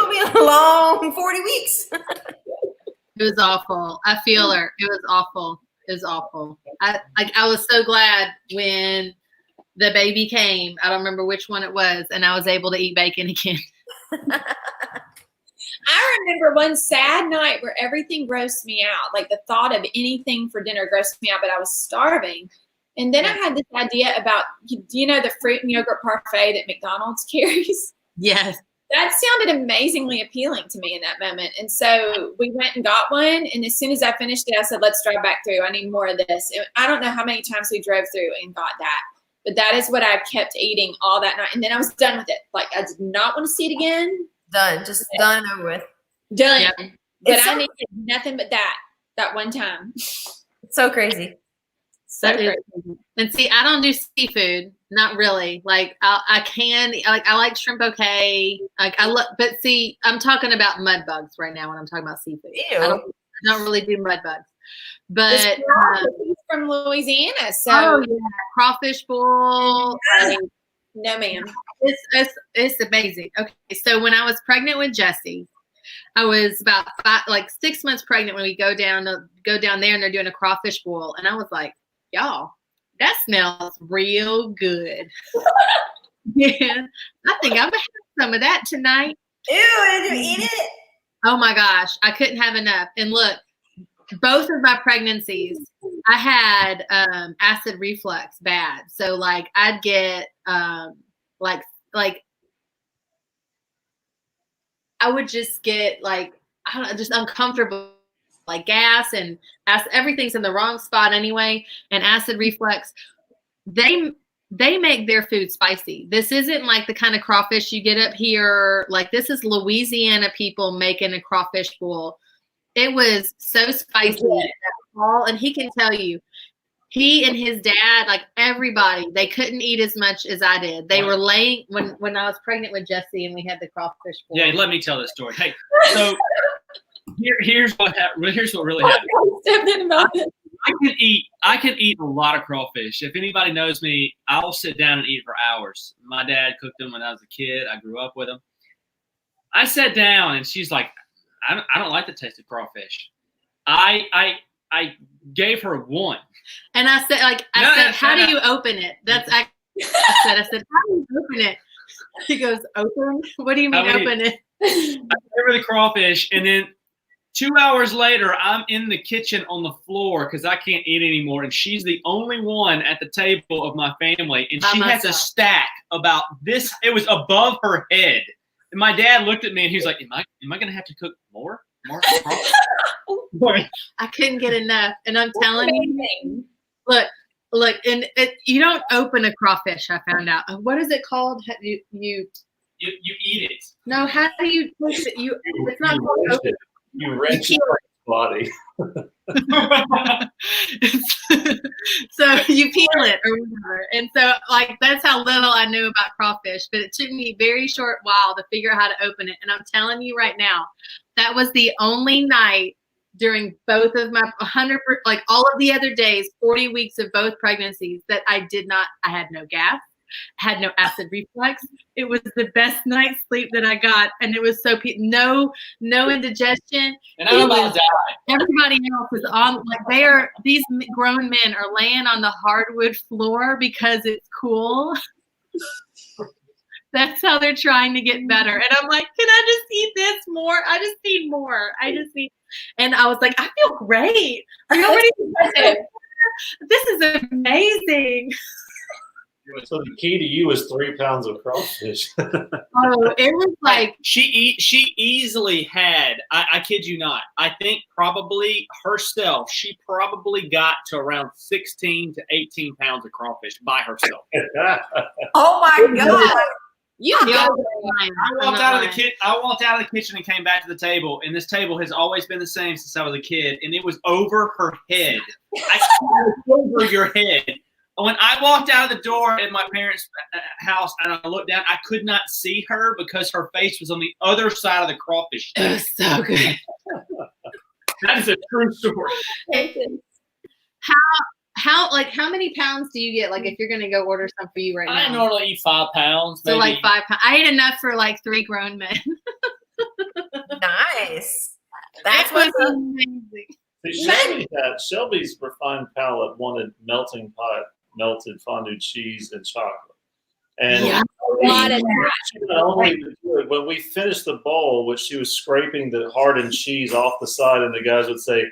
be a long 40 weeks. It was awful. I feel her. It was awful. It was awful. I was so glad when the baby came. I don't remember which one it was, and I was able to eat bacon again. I remember one sad night where everything grossed me out. Like the thought of anything for dinner grossed me out, but I was starving. And then I had this idea about, do you know the fruit and yogurt parfait that McDonald's carries? Yes. That sounded amazingly appealing to me in that moment. And so we went and got one. And as soon as I finished it, I said, let's drive back through. I need more of this. I don't know how many times we drove through and got that. But that is what I kept eating all that night. And then I was done with it. Like, I did not want to see it again. Done. Just done and over with. Done. Yep. But I needed nothing but that one time. It's so crazy. So crazy. And see, I don't do seafood. Not really. Like I like shrimp. Okay. Like but see, I'm talking about mud bugs right now when I'm talking about seafood. Ew. I don't really do mud bugs. But he's from Louisiana, so crawfish bowl. No, ma'am. It's amazing. Okay, so when I was pregnant with Jesse, I was about 6 months pregnant when we go down there and they're doing a crawfish boil, and I was like, y'all, that smells real good. Yeah, I think I'm gonna have some of that tonight. Ew, did you eat it? Oh my gosh, I couldn't have enough. And look, both of my pregnancies, I had acid reflux bad. So like I'd get like I would just get like, I don't know, just uncomfortable, like gas and acid, everything's in the wrong spot anyway. And acid reflux, they make their food spicy. This isn't like the kind of crawfish you get up here. Like this is Louisiana people making a crawfish boil. It was so spicy. And he can tell you, he and his dad, like everybody, they couldn't eat as much as I did. They were laying when I was pregnant with Jesse and we had the crawfish boil. Yeah, let me tell this story. Hey, so here's what really happened. I can eat a lot of crawfish. If anybody knows me, I'll sit down and eat for hours. My dad cooked them when I was a kid. I grew up with them. I sat down and she's like, I don't like the taste of crawfish. I gave her one. And I said, how do you open it? I said, how do you open it? She goes, open? What do you mean open it? I gave her the crawfish, and then 2 hours later, I'm in the kitchen on the floor because I can't eat anymore, and she's the only one at the table of my family, and she has a stack about this. It was above her head. And my dad looked at me, and he's like, am I going to have to cook more? I couldn't get enough, and I'm telling you, look, and you don't open a crawfish. I found out. What is it called? You eat it. No, how do you push it? It's not called open. You wrench your body. So you peel it or whatever. And so that's how little I knew about crawfish, but it took me a very short while to figure out how to open it. And I'm telling you right now, that was the only night during both of my 100, all of the other days, 40 weeks of both pregnancies, that I had no gas, had no acid reflux. It was the best night's sleep that I got, and it was so no indigestion. And I'm about to die. Everybody else is on these grown men are laying on the hardwood floor because it's cool. That's how they're trying to get better. And I'm like, can I just eat this more? I just need more. And I was like, I feel great. Are you ready? This is amazing. So the key to you was 3 pounds of crawfish. Oh, it was like she easily had. I kid you not. I think probably herself, she probably got to around 16 to 18 pounds of crawfish by herself. Oh my God! I walked out of the kitchen and came back to the table, and this table has always been the same since I was a kid, and it was over her head. Over your head. When I walked out of the door at my parents' house and I looked down, I could not see her because her face was on the other side of the crawfish. It was so good. That is a true story. How many pounds do you get? If you're gonna go order some for you right now. I normally eat 5 pounds. So 5 pounds. I ate enough for 3 grown men. Nice. That's what's amazing. Shelby's refined palate wanted melting pot, melted fondue cheese, and chocolate. And when we finished the bowl, which she was scraping the hardened cheese off the side, and the guys would say,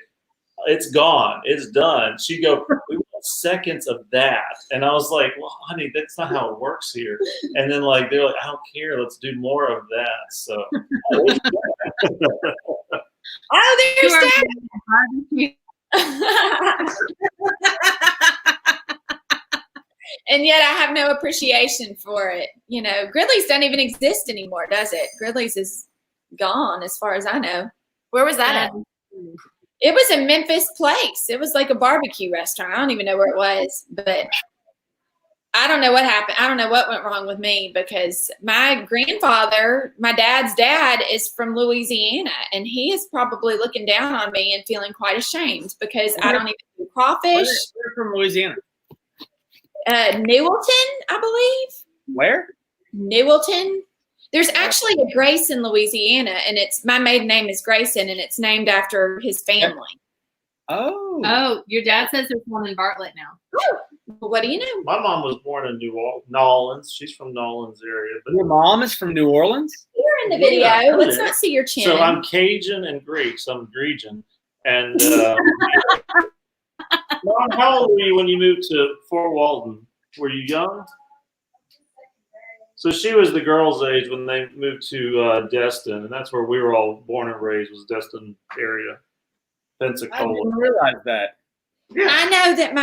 "It's gone, it's done." She'd go, "We want seconds of that," and I was like, "Well, honey, that's not how it works here." And then they're like, "I don't care, let's do more of that." So. Oh, there's that. And yet I have no appreciation for it. Gridley's don't even exist anymore, does it? Gridley's is gone as far as I know. Where was that at? It was a Memphis place. It was like a barbecue restaurant. I don't even know where it was, but I don't know what happened. I don't know what went wrong with me, because my grandfather, my dad's dad, is from Louisiana, and he is probably looking down on me and feeling quite ashamed because I don't even do crawfish. Where from Louisiana? Newellton, I believe. Where? Newellton. There's actually a Grace in Louisiana, and my maiden name is Grayson, and it's named after his family. Oh, your dad says there's one in Bartlett now. Oh, well, what do you know? My mom was born in New Orleans. She's from New Orleans area. But your mom is from New Orleans? You're in the video. Yeah, let's not see your chin. So I'm Cajun and Greek. So I'm Grecian. And Mom, how old were you when you moved to Fort Walton? Were you young? So she was the girls' age when they moved to Destin, and that's where we were all born and raised, was Destin area, Pensacola. I didn't realize that. Yeah. I know that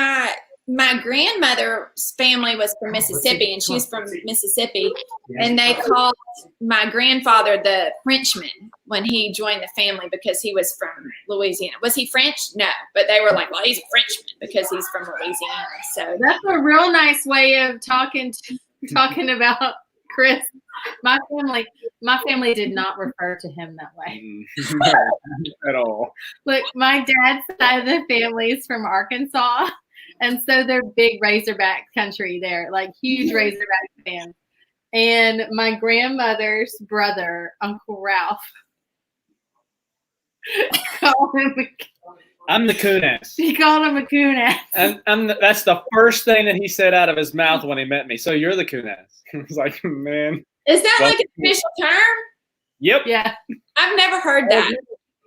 my grandmother's family was from Mississippi, and she's from Mississippi, and they called my grandfather the Frenchman when he joined the family because he was from Louisiana. Was he French? No, but they were like, well, he's a Frenchman because he's from Louisiana. So that's a real nice way of talking about Chris. My family did not refer to him that way. At all. Look, my dad's side of the family is from Arkansas, and so they're big Razorback country there, huge Razorback fans. And my grandmother's brother, Uncle Ralph, I'm the coon ass. He called him a coon ass. That's the first thing that he said out of his mouth when he met me. So you're the coon ass. I was like, man. Is that like an official term? Yep. Yeah. I've never heard that.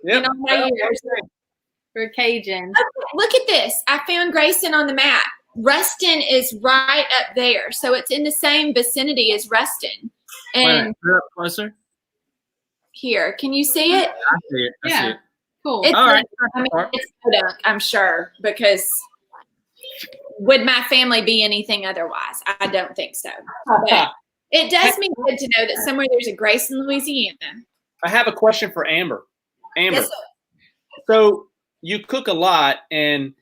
Yep. In all my years. For Cajun. Look at this. I found Grayson on the map. Ruston is right up there. So it's in the same vicinity as Ruston. And closer. here, can you see it? I see it. I see it. Cool. It's All right. I mean, it's podunk, I'm sure, because would my family be anything otherwise? I don't think so. But it does mean good to know that somewhere there's a Grayson, Louisiana. I have a question for Amber. Amber. Yes, So you cook a lot, and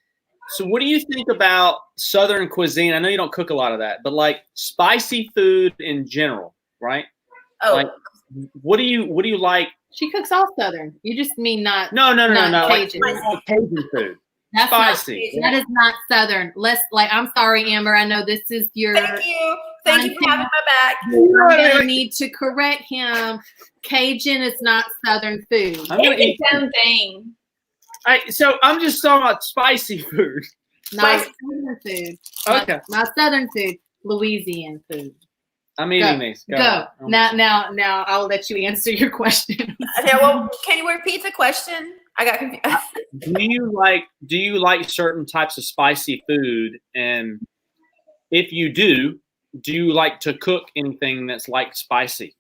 so what do you think about Southern cuisine? I know you don't cook a lot of that, but like spicy food in general, right? Oh, Like, what do you like? She cooks all Southern. You just mean not. No. Cajun. Like Cajun food. That's Spicy. That is not Southern. I'm sorry, Amber. I know this is your. thank you. Thank you for having my back. I'm gonna need to correct him. Cajun is not Southern food. I'm gonna eat. It's its own thing. So I'm just talking about spicy food. Not Southern food. Okay. Not Southern food. Louisiana food. I'm eating these. Go. Now I'll let you answer your question. Okay, well, can you repeat the question? I got confused. Do you like certain types of spicy food? And if you do you like to cook anything that's like spicy?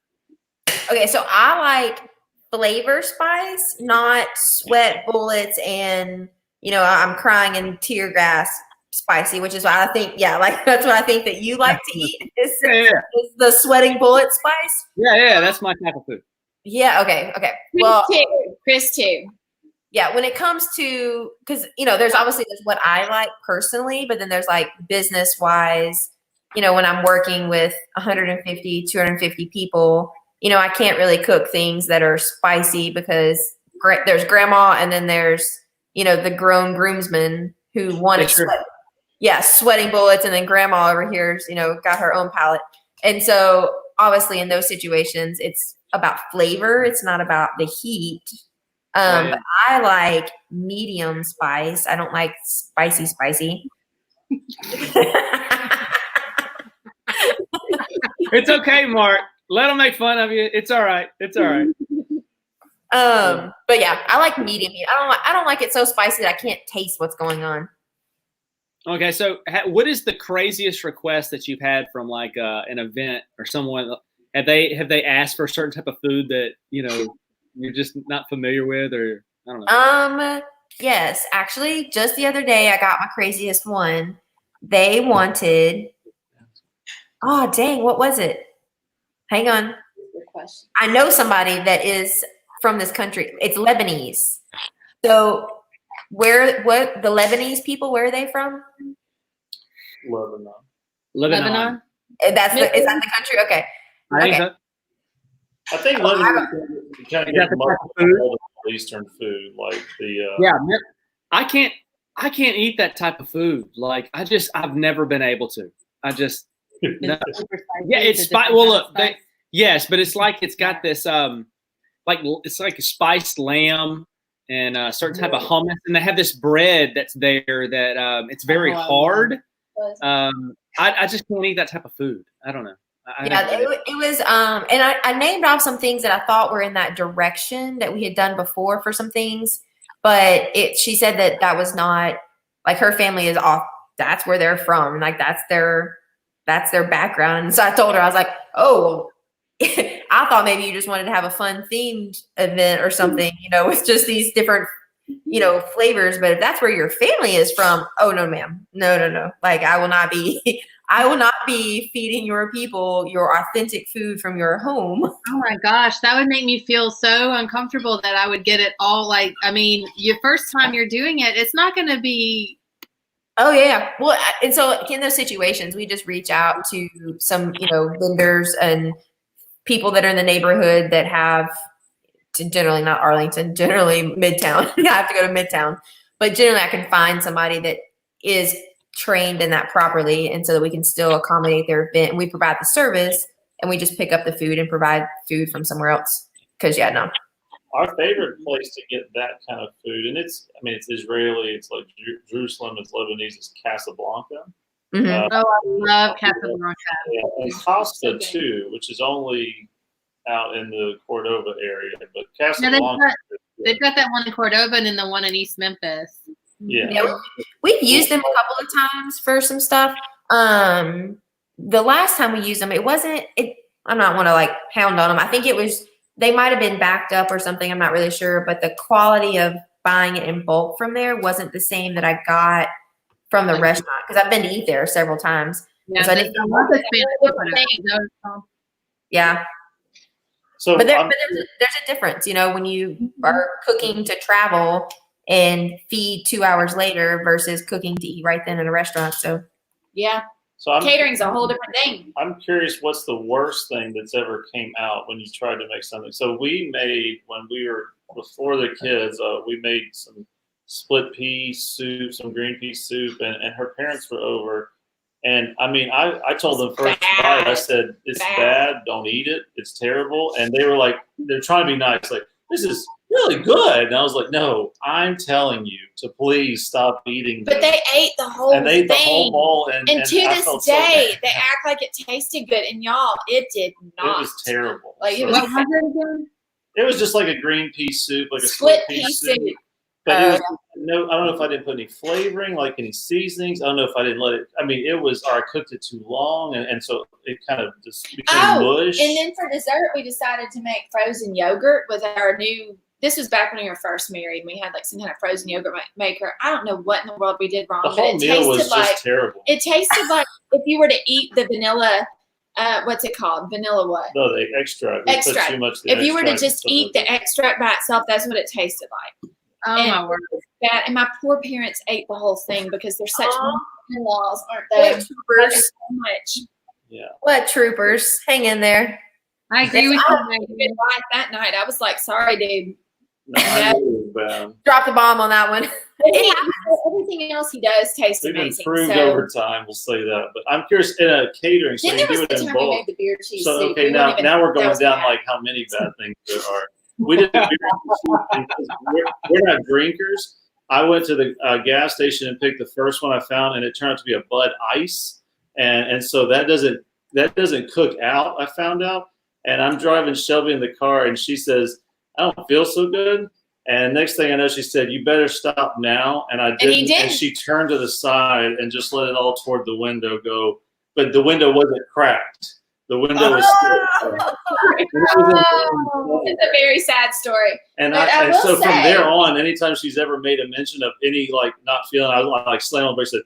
Okay, so I like flavor spice, not sweat bullets and I'm crying in tear gas spicy, which is why I think that's what I think that you like to eat is the sweating bullet spice. Yeah, that's my type of food. Yeah, okay. Well, Chris too. yeah, when it comes to, because there's what I like personally, but then there's like business wise, when I'm working with 150, 250 people, I can't really cook things that are spicy because there's grandma and then there's the grown groomsmen who want to sweating bullets, and then grandma over here's got her own palate. And so obviously in those situations it's about flavor, it's not about the heat. But I like medium spice. I don't like spicy. It's okay, Mark. Let them make fun of you. It's all right. It's all right. But yeah, I like medium heat. I don't like it so spicy that I can't taste what's going on. Okay, so what is the craziest request that you've had from like an event or someone? Have they asked for a certain type of food that you're just not familiar with, or I don't know? Yes, actually, just the other day I got my craziest one. They wanted. Oh dang! What was it? Hang on. I know somebody that is from this country. It's Lebanese. So what the Lebanese people, where are they from? Lebanon. Is that the country? Okay. I think Lebanon kind of gets Middle Eastern food, like the. I can't eat that type of food. Like I've never been able to. No. Yeah, it's spicy. Well, look, yes, but it's like it's got this it's like a spiced lamb and a certain type of hummus, and they have this bread that's there that it's very hard. I just can't eat that type of food. I don't know. It was and I named off some things that I thought were in that direction that we had done before for some things, but she said that was not like her family is off. That's where they're from. Like that's their background. And so I told her, I was like, oh, I thought maybe you just wanted to have a fun themed event or something, with just these different, flavors. But if that's where your family is from, oh no, ma'am. No. Like I will not be feeding your people your authentic food from your home. Oh my gosh, that would make me feel so uncomfortable that I would get it all your first time you're doing it, it's not going to be. Oh yeah. Well, and so in those situations, we just reach out to some, vendors and people that are in the neighborhood that have, generally not Arlington, generally Midtown. I have to go to Midtown, but generally I can find somebody that is trained in that properly, and so that we can still accommodate their event. And we provide the service, and we just pick up the food and provide food from somewhere else. Because Our favorite place to get that kind of food, and it's Israeli, it's like Jerusalem, it's Lebanese, it's Casablanca. Mhm. I love Casablanca. Yeah, and Costa too, which is only out in the Cordova area, but Casablanca. They've got that one in Cordova and then the one in East Memphis. Yeah. We've used them a couple of times for some stuff. The last time we used them, I'm not want to like pound on them. I think they might have been backed up or something. I'm not really sure, but the quality of buying it in bulk from there wasn't the same that I got from the restaurant, because I've been to eat there several times. Yeah, So yeah. So, but there's a difference, when you are cooking to travel and feed 2 hours later versus cooking to eat right then in a restaurant. So yeah. So catering's a whole different thing. I'm curious, what's the worst thing that's ever came out when you tried to make something? So we made, when we were before the kids, we made some split pea soup, some green pea soup, and her parents were over. And I told them first bite, I said, it's bad, don't eat it, it's terrible. And they were like, they're trying to be nice, like, this is really good. And I was like, no, I'm telling you to please stop eating this. But they ate the whole thing. And they ate the whole bowl. And to this day, they act like it tasted good. And y'all, it did not. It was terrible. Like, it was just like a green pea soup, like a split pea soup. But I don't know if I didn't put any flavoring, like any seasonings. I don't know if I didn't let it. I cooked it too long, and so it kind of just became mush. And then for dessert, we decided to make frozen yogurt with our new. This was back when we were first married. We had like some kind of frozen yogurt maker. I don't know what in the world we did wrong, but it tasted was like just terrible. It tasted like if you were to eat the vanilla. What's it called? Vanilla what? No, the extract. Extract. Too much if you were to just eat the extract by itself, that's what it tasted like. Oh, my word. And my poor parents ate the whole thing because they're such in-laws, aren't they? What troopers. So much. Yeah. What troopers. Hang in there. I agree with you. Like that night, I was like, sorry, dude. No, I knew it was bad. Drop the bomb on that one. Everything else he does tastes We've amazing. improved over time, we'll say that. But I'm curious, in a catering, so Then you there do was it the in time we bulk. made the beer cheese So, soup. okay, now we're going down bad. like how many bad things there are. We did beer cheese soup because we're not drinkers. I went to the gas station and picked the first one I found, and it turned out to be a Bud Ice, and so that doesn't cook out. I found out, and I'm driving Shelby in the car, and she says, "I don't feel so good." And next thing I know, she said, "You better stop now." And I didn't. And she turned to the side and just let it all toward the window go, but the window wasn't cracked. The window was still. It's a very sad story. And so from there on, anytime she's ever made a mention of any like not feeling, I was like slam on the brake, said,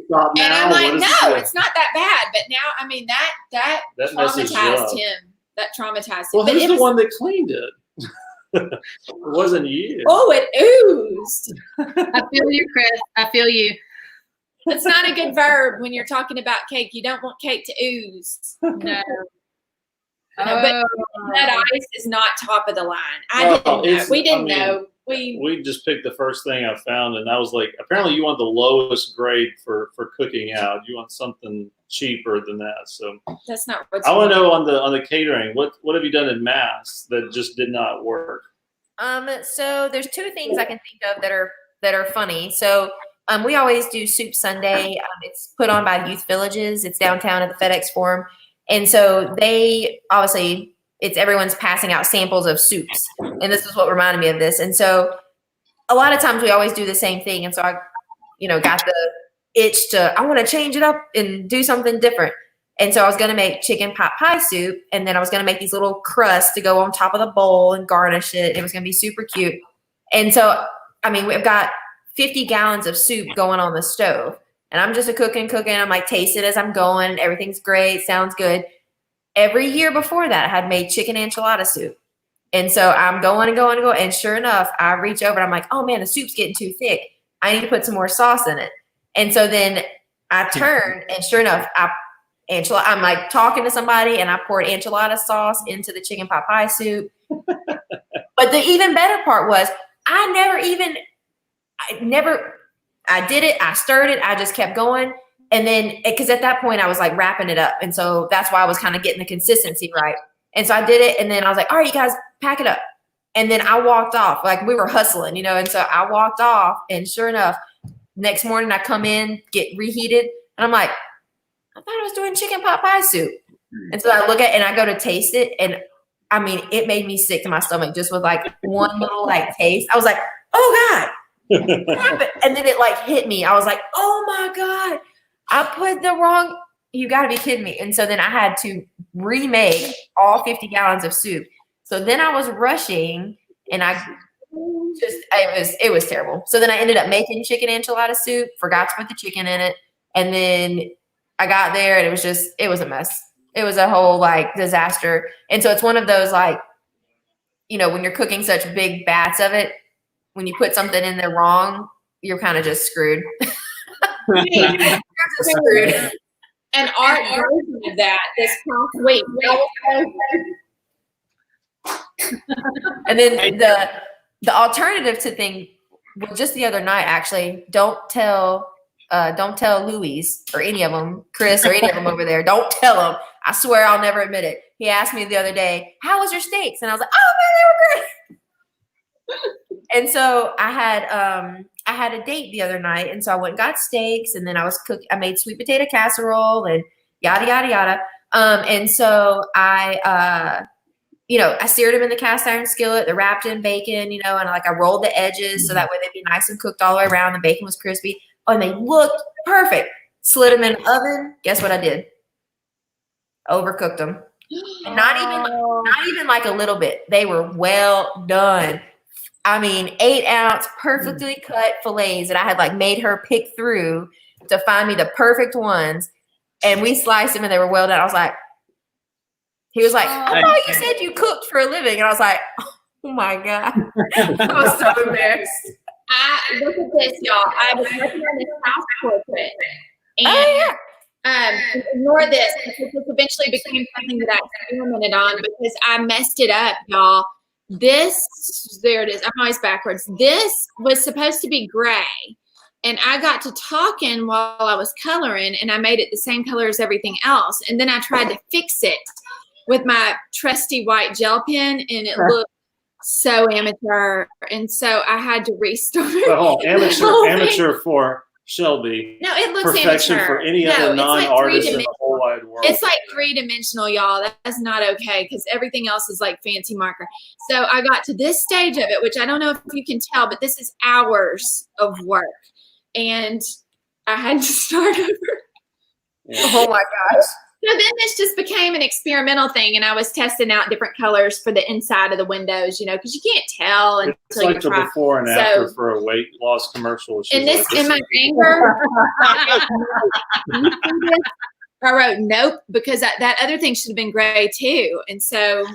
"Stop now." And I'm like, "No, it's not that bad." But now, that traumatized him. That traumatized him. Well, who's the one that cleaned it? It wasn't you. Oh, it oozed. I feel you, Chris. I feel you. It's not a good verb when you're talking about cake. You don't want cake to ooze. No. But that ice is not top of the line. We didn't know. We just picked the first thing I found, and I was like, apparently you want the lowest grade for cooking out. You want something cheaper than that. So that's not what I want to know on the catering. What have you done in Mass that just did not work? So there's two things I can think of that are funny. So we always do Soup Sunday. It's put on by Youth Villages. It's downtown at the FedEx Forum. And so they obviously, everyone's passing out samples of soups. And this is what reminded me of this. And so a lot of times we always do the same thing. And so I, got the itch to, I want to change it up and do something different. And so I was going to make chicken pot pie soup. And then I was going to make these little crusts to go on top of the bowl and garnish it. It was going to be super cute. And so, we've got 50 gallons of soup going on the stove. And I'm just cooking. I'm like, taste it as I'm going. Everything's great. Sounds good. Every year before that, I had made chicken enchilada soup. And so I'm going. And sure enough, I reach over and I'm like, oh man, the soup's getting too thick. I need to put some more sauce in it. And so then I turn and sure enough, I'm like talking to somebody and I poured enchilada sauce into the chicken pot pie soup. But the even better part was I did it. I stirred it. I just kept going. And then, because at that point I was like wrapping it up. And so that's why I was kind of getting the consistency right. And so I did it. And then I was like, all right, you guys pack it up. And then I walked off, like we were hustling, and so I walked off, and sure enough, next morning I come in, get reheated, and I'm like, I thought I was doing chicken pot pie soup. And so I look at it and I go to taste it, and I mean, it made me sick to my stomach just with like one little like taste. I was like, oh God, what happened? And then it like hit me. I was like, oh my God, I put the wrong, you gotta be kidding me. And so then I had to remake all 50 gallons of soup. So then I was rushing, and it was terrible. So then I ended up making chicken enchilada soup, forgot to put the chicken in it. And then I got there, and it was a mess. It was a whole like disaster. And so it's one of those like, when you're cooking such big bats of it, when you put something in there wrong, you're kind of just screwed. You're just screwed. An art version of that this past week. And then the alternative to thing, well, just the other night, actually, don't tell Louise or any of them, Chris or any of them over there. Don't tell them. I swear I'll never admit it. He asked me the other day, how was your steaks? And I was like, oh man, they were great. And so I had a date the other night. And so I went and got steaks, and then I made sweet potato casserole and yada, yada, yada. And so I seared them in the cast iron skillet. They're wrapped in bacon, and I rolled the edges so that way they'd be nice and cooked all the way around. The bacon was crispy. Oh, and they looked perfect. Slid them in the oven. Guess what I did? Overcooked them. And not even like a little bit. They were well done. I mean, 8-ounce, perfectly cut fillets that I had like made her pick through to find me the perfect ones. And we sliced them, and they were well done. I was like, he was like, I thought you said you cooked for a living. And I was like, oh my God. I was so embarrassed. Look at this, y'all. I was working on this house portrait. And ignore this, because this eventually became something that I experimented on because I messed it up, y'all. There it is. I'm always backwards. This was supposed to be gray. And I got to talking while I was coloring, and I made it the same color as everything else. And then I tried to fix it with my trusty white gel pen, and it looked so amateur. And so I had to restart. Well, amateur for Shelby. No, it looks perfection amateur. For any other non-artist in the whole wide world. It's like 3-dimensional, y'all. That's not okay, because everything else is like fancy marker. So I got to this stage of it, which I don't know if you can tell, but this is hours of work. And I had to start over. Yeah. Oh my gosh. So then this just became an experimental thing, and I was testing out different colors for the inside of the windows, because you can't tell until it's like you try. The before and after for a weight loss commercial. And this, in my anger, I wrote nope, because that other thing should have been gray too. And so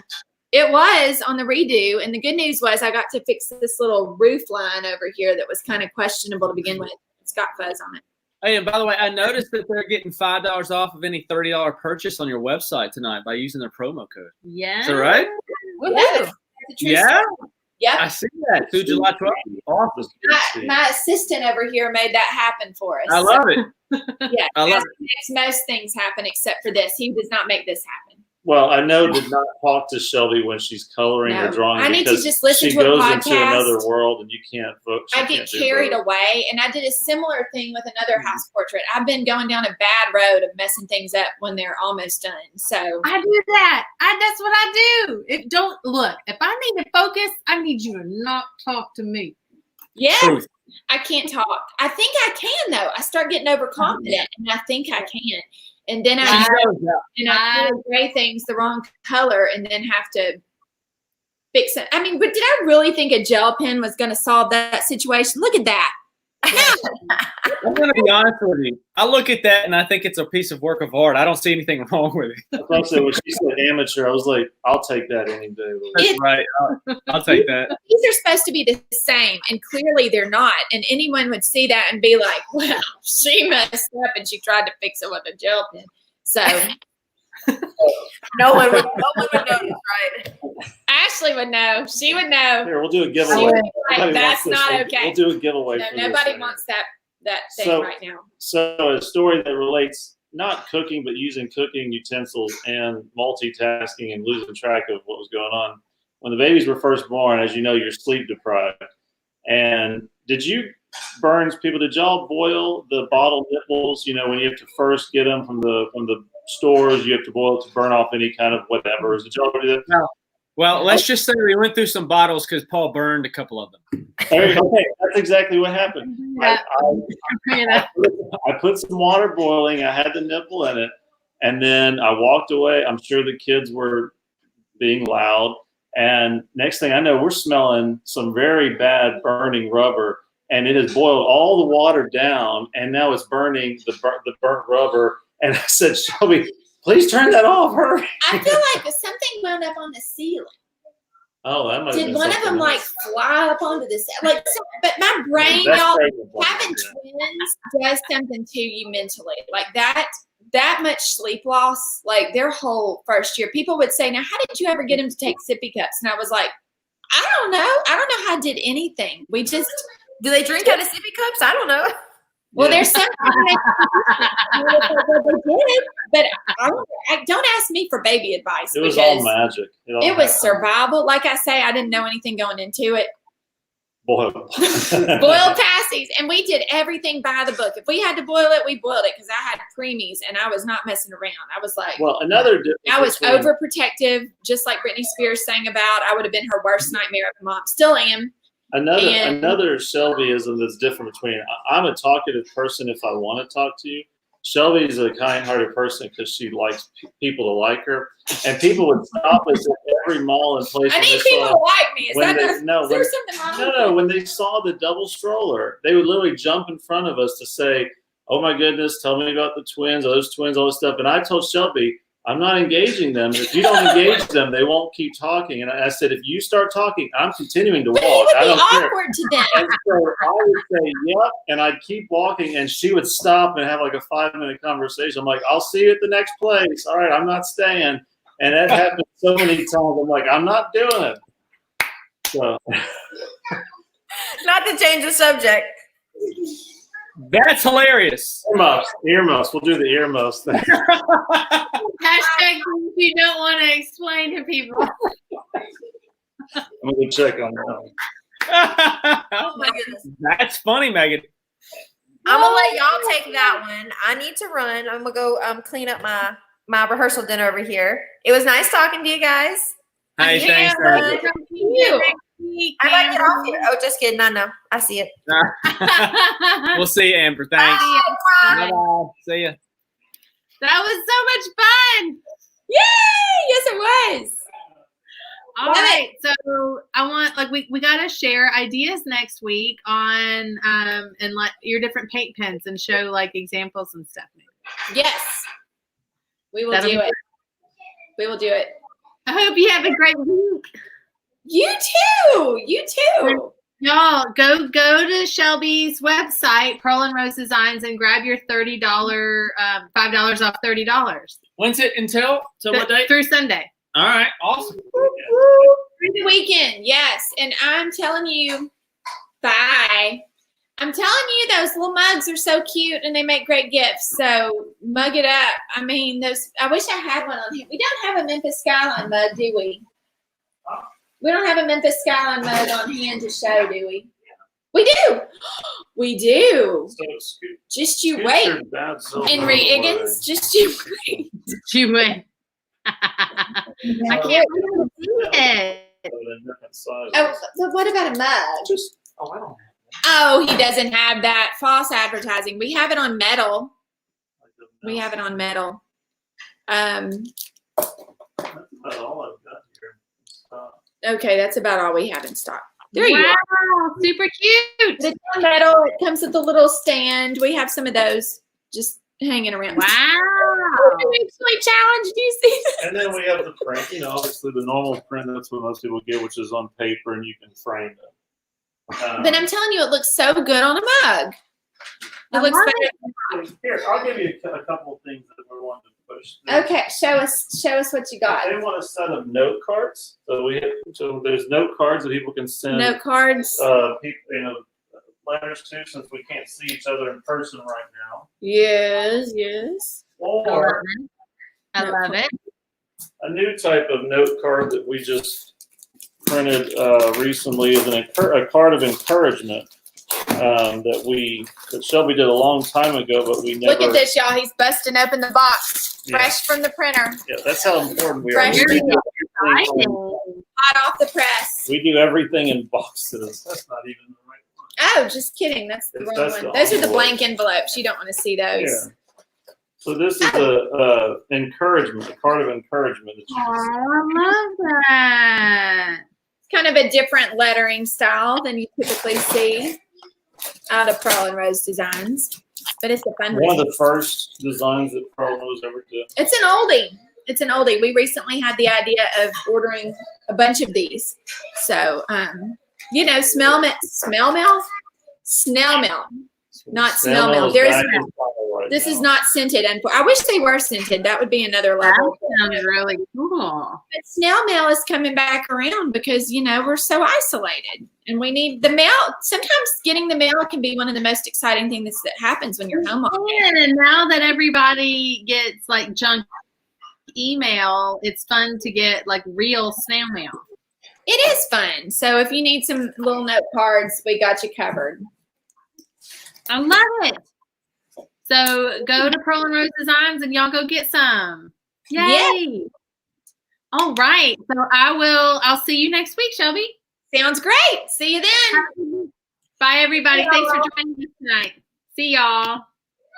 it was on the redo. And the good news was I got to fix this little roof line over here that was kind of questionable to begin with. It's got fuzz on it. Hey, and by the way, I noticed that they're getting $5 off of any $30 purchase on your website tonight by using their promo code. Yeah. Is that right? Woohoo. Yeah. Yeah. I see that through July 12th. Awesome. My assistant over here made that happen for us. I love it. Yeah. I love it. Makes most things happen except for this. He does not make this happen. Well, I know to not talk to Shelby when she's coloring or drawing. I need to just listen to a podcast. She goes into another world, and you can't focus. I get carried away, and I did a similar thing with another house portrait. I've been going down a bad road of messing things up when they're almost done. So I do that. That's what I do. If I need to focus, I need you to not talk to me. Yeah. Truth. I can't talk. I think I can though. I start getting overconfident, and I think I can. And then I do gray things the wrong color and then have to fix it. I mean, but did I really think a gel pen was going to solve that situation? Look at that. I'm going to be honest with you. I look at that and I think it's a piece of work of art. I don't see anything wrong with it. When she said amateur, I was like, I'll take that any day. That's right. I'll take that. These are supposed to be the same, and clearly they're not. And anyone would see that and be like, well, she messed up and she tried to fix it with a gel pen. So no one would notice, right? Ashley would know. She would know. Here, we'll do a giveaway. Like, that's not okay. We'll do a giveaway. No, nobody wants that thing right now. So a story that relates not cooking, but using cooking utensils and multitasking and losing track of what was going on. when the babies were first born, as you know, you're sleep deprived. And did y'all boil the bottle nipples? You know, when you have to first get them from the stores, you have to boil it to burn off any kind of whatever. Did y'all do that? No. Well, let's just say we went through some bottles because Paul burned a couple of them. Okay, that's exactly what happened. Yeah. I put some water boiling. I had the nipple in it, and then I walked away. I'm sure the kids were being loud, and next thing I know, we're smelling some very bad burning rubber, and it has boiled all the water down, and now it's burning the burnt rubber. And I said, Shelby, please turn that off. Hurry. I feel like something wound up on the ceiling. Oh, that might have Did been one of them else. like fly up onto the like? But my brain, That's y'all, crazy. having twins does something to you mentally. Like that much sleep loss, like their whole first year. People would say, "Now, how did you ever get them to take sippy cups?" And I was like, "I don't know. I don't know how I did anything. We just Do they drink out of sippy cups? I don't know. well, Yeah. there's something they did, but don't ask me for baby advice. It was because all magic. It was survival. Like I say, I didn't know anything going into it. Boiled. Boiled pasties, and we did everything by the book. If we had to boil it, we boiled it because I had preemies and I was not messing around. I was like, Well, another difference. I was between- overprotective, just like Britney Spears sang about. I would have been her worst nightmare as a mom. Still am. Another Shelbyism that's different between I'm a talkative person if I want to talk to you. Shelby is a kind-hearted person because she likes people to like her, and people would stop us at every mall and place. I need people to like me. Is there something wrong? No. When they saw the double stroller, they would literally jump in front of us to say, "Oh my goodness, tell me about the twins, all those twins, all this stuff." And I told Shelby, I'm not engaging them. If you don't engage them, they won't keep talking. And I said, if you start talking, I'm continuing to walk. But it would I be don't care. awkward to them. And so I would say, yep, and I'd keep walking, and she would stop and have like a 5-minute conversation. I'm like, I'll see you at the next place. All right, I'm not staying. And that happened so many times. I'm like, I'm not doing it. So, Not to change the subject. That's hilarious. earmuffs. We'll do the earmuffs thing. Hashtag things you don't want to explain to people. I'm going to check on that. Oh my goodness. That's funny, Megan. I'm gonna let y'all take that one. I need to run. I'm gonna go clean up my rehearsal dinner over here. It was nice talking to you guys. Hey, Yeah, thanks. You. I might get off here. Oh, just kidding. I know. I see it. We'll see you, Amber. Thanks. Bye. Bye-bye. See ya. That was so much fun. Yay! Yes, it was. All right, so I want we gotta share ideas next week on and like your different paint pens and show like examples and stuff. Yes. We will That'll do be it. We will do it. I hope you have a great week. You too. You too. Y'all go to Shelby's website, Pearl and Rose Designs, and grab your $30 $5 off $30. When's it until? Till what date? Through Sunday. All right. Awesome. Through the weekend, yes. And I'm telling you, bye. I'm telling you, those little mugs are so cute and they make great gifts. So mug it up. I mean, I wish I had one on here. We don't have a Memphis Skyline mug, do we? We don't have a Memphis Skyline mug on hand to show, do we? We do. We do. Just you wait. Henry Higgins, just you wait. You win. I can't believe it. Oh, but what about a mug? I don't. Oh, he doesn't have that. False advertising. We have it on metal. We have it on metal. Okay, that's about all we have in stock. There you are. Wow, super cute. It's on metal. It comes with a little stand. We have some of those just hanging around. Wow. Actually challenged. Do you see that? And then we have the print. You know, obviously the normal print. That's what most people get, which is on paper, and you can frame it. But I'm telling you, it looks so good on a mug. It looks better. Here, I'll give you a couple of things that we're wanting to push. Okay, show us what you got. They want a set of note cards. So there's note cards that people can send. Note cards. People, letters to, since we can't see each other in person right now. Yes, yes. I love it. A new type of note card that we just printed recently is a card of encouragement that Shelby did a long time ago, but we never. Look at this, y'all. He's busting open the box, fresh from the printer. Yeah, that's how important we Fresh are. Hot off the press. We do everything in boxes. That's not even the right one. Oh, just kidding. That's the wrong That's one. the Those are the envelope. blank envelopes. You don't want to see those. Yeah. So this is a encouragement, a card of encouragement. Oh, I love that. It's kind of a different lettering style than you typically see out of Pearl and Rose Designs. But it's a fun one. One of the first designs that Pearl and Rose ever did. It's an oldie. It's an oldie. We recently had the idea of ordering a bunch of these. So, you know, snail mail, not snail mail. This is not scented. And I wish they were scented. That would be another level. That sounds really cool. But snail mail is coming back around because, you know, we're so isolated and we need the mail. Sometimes getting the mail can be one of the most exciting things that happens when you're home. And now that everybody gets like junk email, it's fun to get like real snail mail. It is fun. So if you need some little note cards, we got you covered. I love it. So go to Pearl and Rose Designs and y'all go get some. Yay. Yeah. All right. So I'll see you next week, Shelby. Sounds great. See you then. Bye, everybody. Thanks for joining us tonight. See y'all.